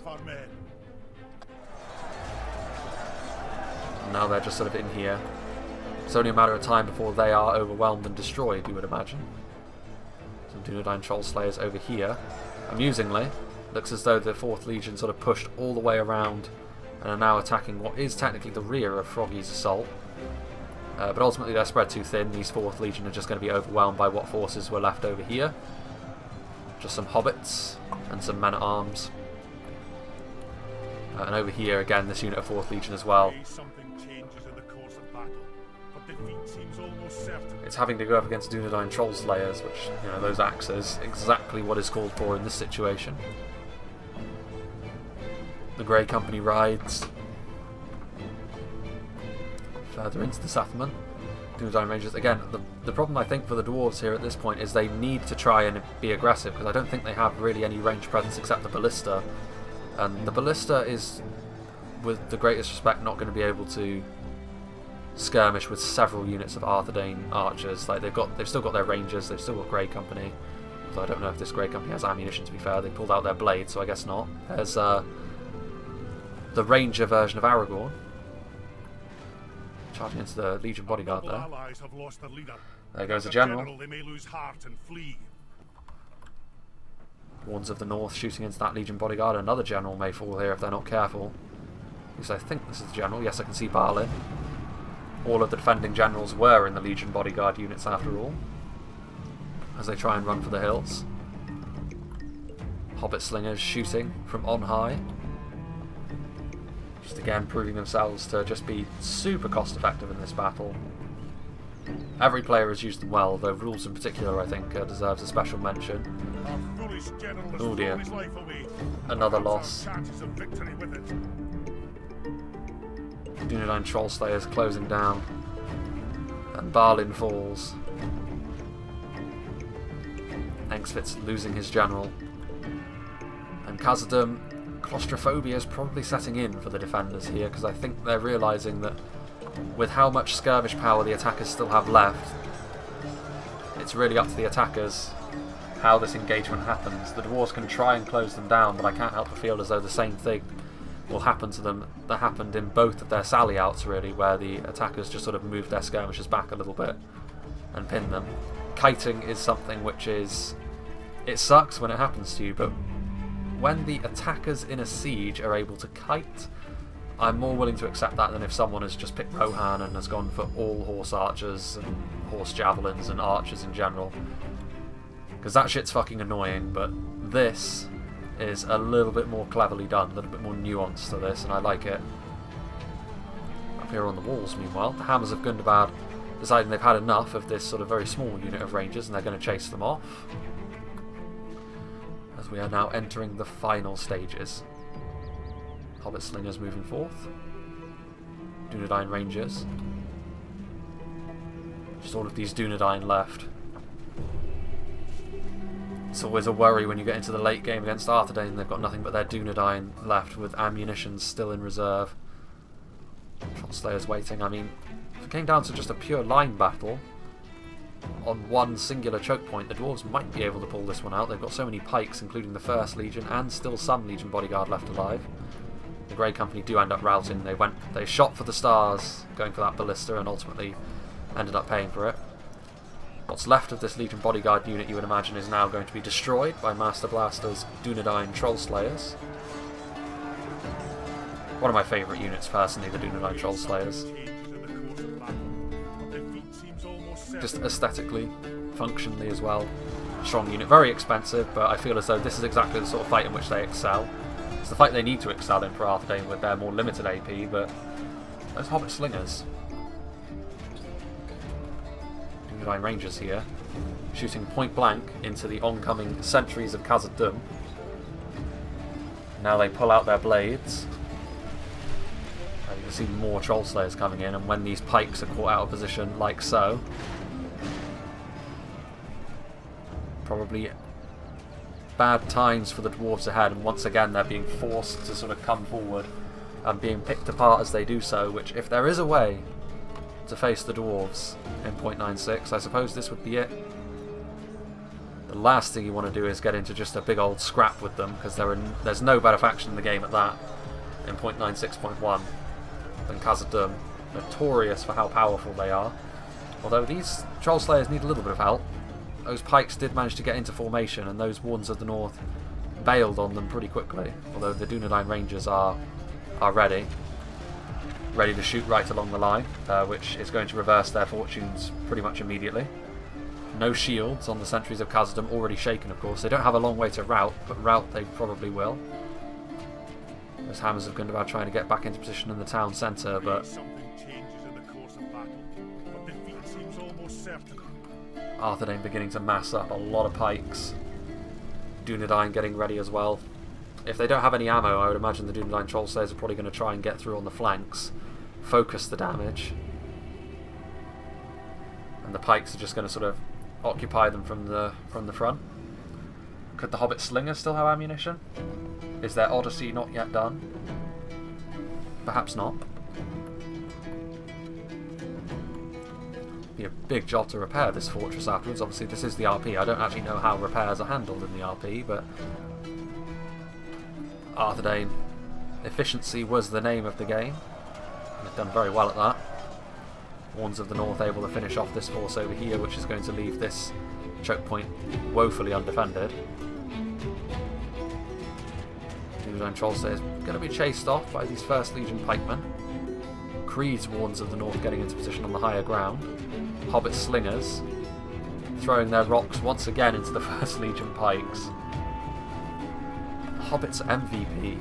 And now they're just sort of in here. It's only a matter of time before they are overwhelmed and destroyed, you would imagine. Some Dunedain Troll Slayers over here. Amusingly, Looks as though the 4th Legion sort of pushed all the way around and are now attacking what is technically the rear of Froggy's assault. But ultimately they're spread too thin. These 4th Legion are just going to be overwhelmed by what forces were left over here. Just some hobbits and some men-at-arms. And over here again this unit of 4th Legion as well. It's having to go up against Dunedain Troll Slayers, which, you know, those axes, exactly what is called for in this situation. The Grey Company rides further into the settlement. Dunedain Rangers, again, the problem I think for the dwarves here at this point is they need to try and be aggressive, because I don't think they have really any range presence except the ballista. And the ballista is, with the greatest respect, not going to be able to skirmish with several units of Arthedain archers. Like they've still got their rangers, they've still got Grey Company. So I don't know if this Grey Company has ammunition, to be fair. They pulled out their blades, so I guess not. There's the ranger version of Aragorn charging into the Legion bodyguard there. There goes the general. Warns of the North shooting into that Legion bodyguard. Another general may fall here if they're not careful. At least I think this is the general. Yes, I can see Balin. All of the defending generals were in the Legion bodyguard units after all, as they try and run for the hills. Hobbit slingers shooting from on high. Just again proving themselves to just be super cost effective in this battle. Every player has used them well, though rules in particular I think deserves a special mention. Oh dear. Another loss. Dunedain Troll Slayers closing down. And Balin falls. Engsvit's losing his general. And Khazad-dûm, claustrophobia is probably setting in for the defenders here, because I think they're realising that with how much skirmish power the attackers still have left, it's really up to the attackers how this engagement happens. The dwarves can try and close them down, but I can't help but feel as though the same thing will happen to them that happened in both of their sally outs, really, where the attackers just sort of moved their skirmishers back a little bit and pinned them. Kiting is something which is... it sucks when it happens to you, but when the attackers in a siege are able to kite, I'm more willing to accept that than if someone has just picked Rohan and has gone for all horse archers and horse javelins and archers in general. Because that shit's fucking annoying, but this is a little bit more cleverly done, a little bit more nuance to this, and I like it. Up here on the walls, meanwhile, the Hammers of Gundabad deciding they've had enough of this sort of very small unit of rangers and they're going to chase them off. As we are now entering the final stages. Hobbit Slingers moving forth. Dunedain Rangers. Just all of these Dunedain left. It's always a worry when you get into the late game against Arthedain and they've got nothing but their Dunedain left with ammunition still in reserve. Troll Slayers waiting. I mean, if it came down to just a pure line battle on one singular choke point, the dwarves might be able to pull this one out. They've got so many pikes, including the 1st Legion, and still some Legion bodyguard left alive. The Grey Company do end up routing. They shot for the stars, going for that ballista, and ultimately ended up paying for it. What's left of this Legion bodyguard unit, you would imagine, is now going to be destroyed by Master Blaster's Dunedain Troll Slayers. One of my favourite units, personally, the Dunedain Troll Slayers. Just aesthetically, functionally as well. Strong unit, very expensive, but I feel as though this is exactly the sort of fight in which they excel. It's the fight they need to excel in for Arthedain with their more limited AP, but those Hobbit Slingers. Dunedain Rangers here, shooting point blank into the oncoming sentries of Khazad-dûm. Now they pull out their blades. You can see more Troll Slayers coming in, and when these pikes are caught out of position, like so, probably bad times for the dwarves ahead, and once again they're being forced to sort of come forward and being picked apart as they do so, which, if there is a way to face the dwarves in 0.96, I suppose this would be it. The last thing you want to do is get into just a big old scrap with them, because there's no better faction in the game at that in 0.96.1 than Khazad-dûm, notorious for how powerful they are. Although these Troll Slayers need a little bit of help. Those pikes did manage to get into formation, and those Wardens of the North bailed on them pretty quickly, although the Dunedain Rangers are ready to shoot right along the line, which is going to reverse their fortunes pretty much immediately. No shields on the sentries of Khazad-dûm, already shaken of course. They don't have a long way to rout, but rout they probably will. Those Hammers of Gundabad trying to get back into position in the town centre, but something changes in the course of battle, but defeat seems almost certain. Dayne beginning to mass up a lot of pikes. Dunedain getting ready as well. If they don't have any ammo, I would imagine the Dunedain Trollslayers are probably going to try and get through on the flanks, focus the damage, and the pikes are just going to sort of occupy them from the front. Could the Hobbit Slingers still have ammunition? Is their Odyssey not yet done? Perhaps not. Be a big job to repair this fortress afterwards. Obviously this is the RP. I don't actually know how repairs are handled in the RP, but Dayne, efficiency was the name of the game. They've done very well at that. Warns of the North able to finish off this force over here, which is going to leave this choke point woefully undefended. Dunedain Trollslayer is going to be chased off by these 1st Legion pikemen. Creed's Warns of the North getting into position on the higher ground. Hobbit Slingers throwing their rocks once again into the 1st Legion pikes. Hobbit's MVP.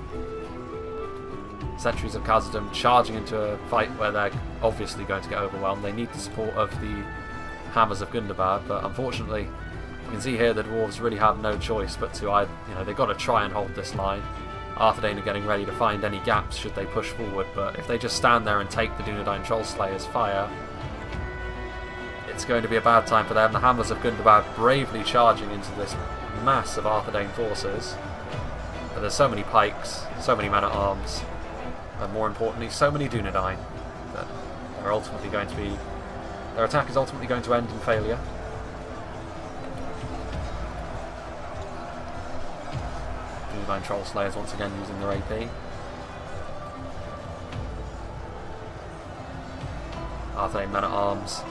Sentries of Khazad-dûm charging into a fight where they're obviously going to get overwhelmed. They need the support of the Hammers of Gundabad, but unfortunately you can see here the dwarves really have no choice but to, they've got to try and hold this line. Dayne are getting ready to find any gaps should they push forward, but if they just stand there and take the Dunedain Trollslayers' fire, it's going to be a bad time for them. The Hammers of Gundabad bravely charging into this mass of Dayne forces, but there's so many pikes, so many men-at-arms, and more importantly, so many Dunedain that they're ultimately going to be... their attack is ultimately going to end in failure. Dunedain Trollslayers once again using their AP. Dayne men-at-arms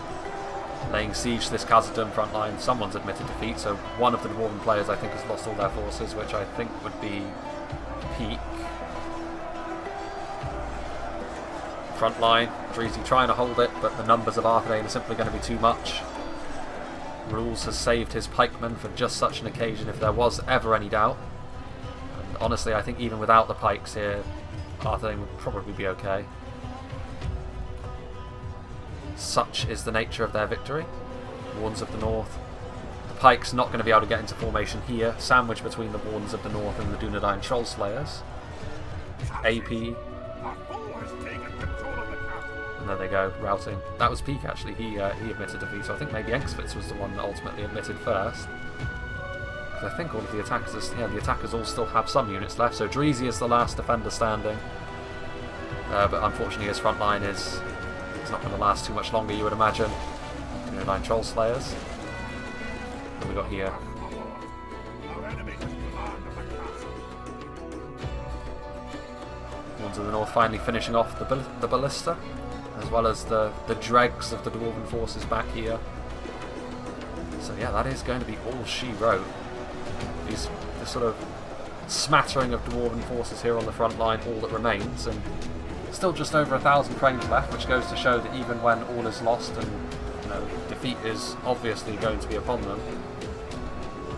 laying siege to this Khazad-dûm front line. Someone's admitted defeat, so one of the Dwarven players I think has lost all their forces, which I think would be Peak. Front line, Dreezy trying to hold it, but the numbers of Dayne are simply going to be too much. Rules has saved his pikemen for just such an occasion if there was ever any doubt. And honestly, I think even without the pikes here, Dayne would probably be okay. Such is the nature of their victory. Warns of the North. The pikes not going to be able to get into formation here, sandwiched between the Warns of the North and the Dunedain Trollslayers. AP. And there they go, routing. That was Peak actually, he admitted defeat, so I think maybe Engsfitz was the one that ultimately admitted first. Because I think all of the attackers, the attackers all still have some units left, so Dreezy is the last defender standing. But unfortunately his front line is not going to last too much longer, you would imagine. Dunedain Trollslayers. What have we got here? Warns of the North finally finishing off the ballista, as well as the dregs of the Dwarven forces back here. So yeah, that is going to be all she wrote. This sort of smattering of Dwarven forces here on the front line, all that remains, and still just over 1,000 cranes left, which goes to show that even when all is lost and defeat is obviously going to be upon them,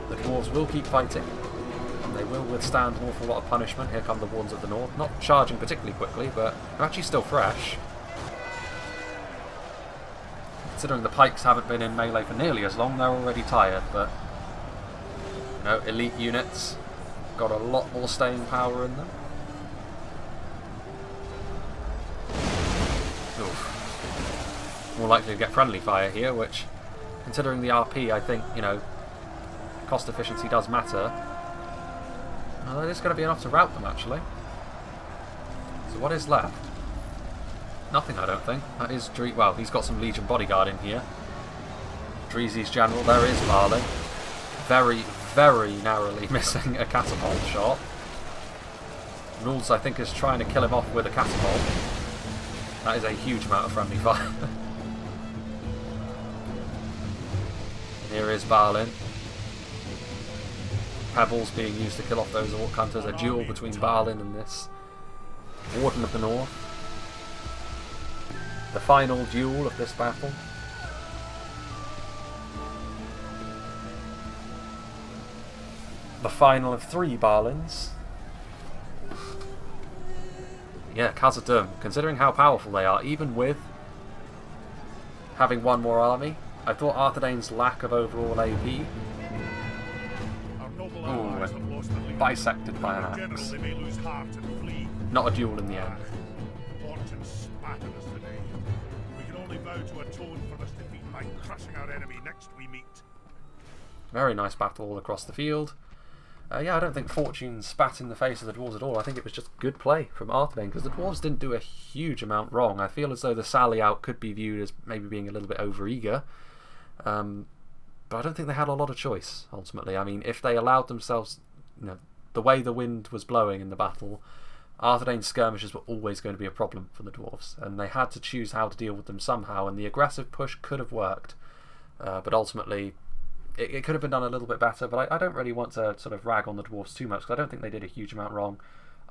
the dwarves will keep fighting. They will withstand an awful lot of punishment. Here come the Warns of the North, not charging particularly quickly, but they're actually still fresh. Considering the pikes haven't been in melee for nearly as long, they're already tired, but elite units got a lot more staying power in them. Oof. More likely to get friendly fire here, which, considering the RP, I think, cost efficiency does matter. Well, that is going to be enough to rout them, actually. So what is left? Nothing, I don't think. That is well, he's got some Legion bodyguard in here. Dreezy's general, there is Barley. Very, very narrowly missing a catapult shot. Rules, I think, is trying to kill him off with a catapult. That is a huge amount of friendly fire. Here is Balin. pebbles being used to kill off those Orc Hunters, a duel between Balin and this Warden of the North. The final duel of this battle. The final of 3 Balins. Yeah, Khazad-dûm, considering how powerful they are, even with having one more army, I thought Arthedaine's lack of overall AP. Ooh, bisected by an axe. Not a duel in the end. Fortune spat at us today. We can only vow to atone for this defeat by crushing our enemy next we meet. Very nice battle all across the field. Yeah, I don't think Fortune spat in the face of the Dwarves at all. I think it was just good play from Arthedain, because the Dwarves didn't do a huge amount wrong. I feel as though the sally out could be viewed as maybe being a little bit overeager. But I don't think they had a lot of choice, ultimately. I mean, if they allowed themselves, you know, the way the wind was blowing in the battle, Arthedain's skirmishes were always going to be a problem for the Dwarves, and they had to choose how to deal with them somehow, and the aggressive push could have worked. But ultimately, it could have been done a little bit better, but I don't really want to sort of rag on the Dwarves too much, because I don't think they did a huge amount wrong.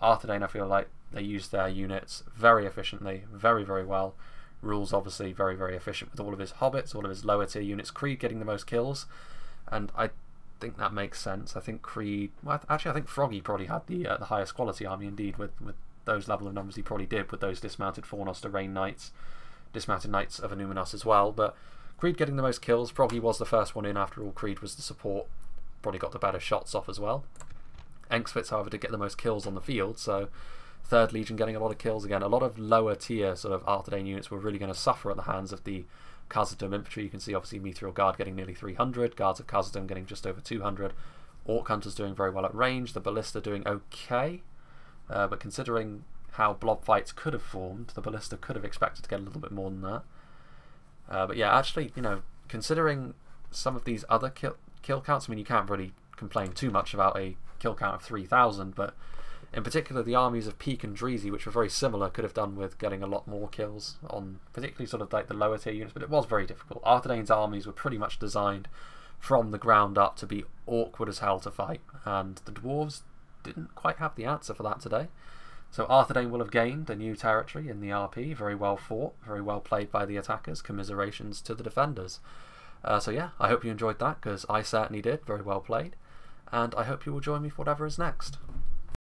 Arthedain, I feel like they used their units very efficiently, very, very well. Rules obviously very, very efficient with all of his hobbits, all of his lower tier units. Creed getting the most kills, and I think that makes sense. I think Creed, well, actually I think Froggy probably had the highest quality army indeed, with those level of numbers he probably did, with those dismounted Fornoster Rain Knights, dismounted Knights of Anuminos as well. But Creed getting the most kills. Froggy was the first one in, after all. Creed was the support, probably got the better shots off as well. Engsfitz, however, did get the most kills on the field, so 3rd Legion getting a lot of kills again. A lot of lower tier sort of Arthedain units were really going to suffer at the hands of the Khazad-dûm infantry. You can see obviously Mithril Guard getting nearly 300, Guards of Khazad-dûm getting just over 200, Orc Hunters doing very well at range, the Ballista doing okay, but considering how blob fights could have formed, the Ballista could have expected to get a little bit more than that. But yeah, actually, you know, considering some of these other kill counts, I mean, you can't really complain too much about a kill count of 3,000, but in particular the armies of Peak and Dreezy, which were very similar, could have done with getting a lot more kills on particularly sort of like the lower tier units, but it was very difficult. Arthedain's armies were pretty much designed from the ground up to be awkward as hell to fight, and the Dwarves didn't quite have the answer for that today. So Arthedain will have gained a new territory in the RP. Very well fought, very well played by the attackers. Commiserations to the defenders. So yeah, I hope you enjoyed that, because I certainly did. Very well played. And I hope you will join me for whatever is next.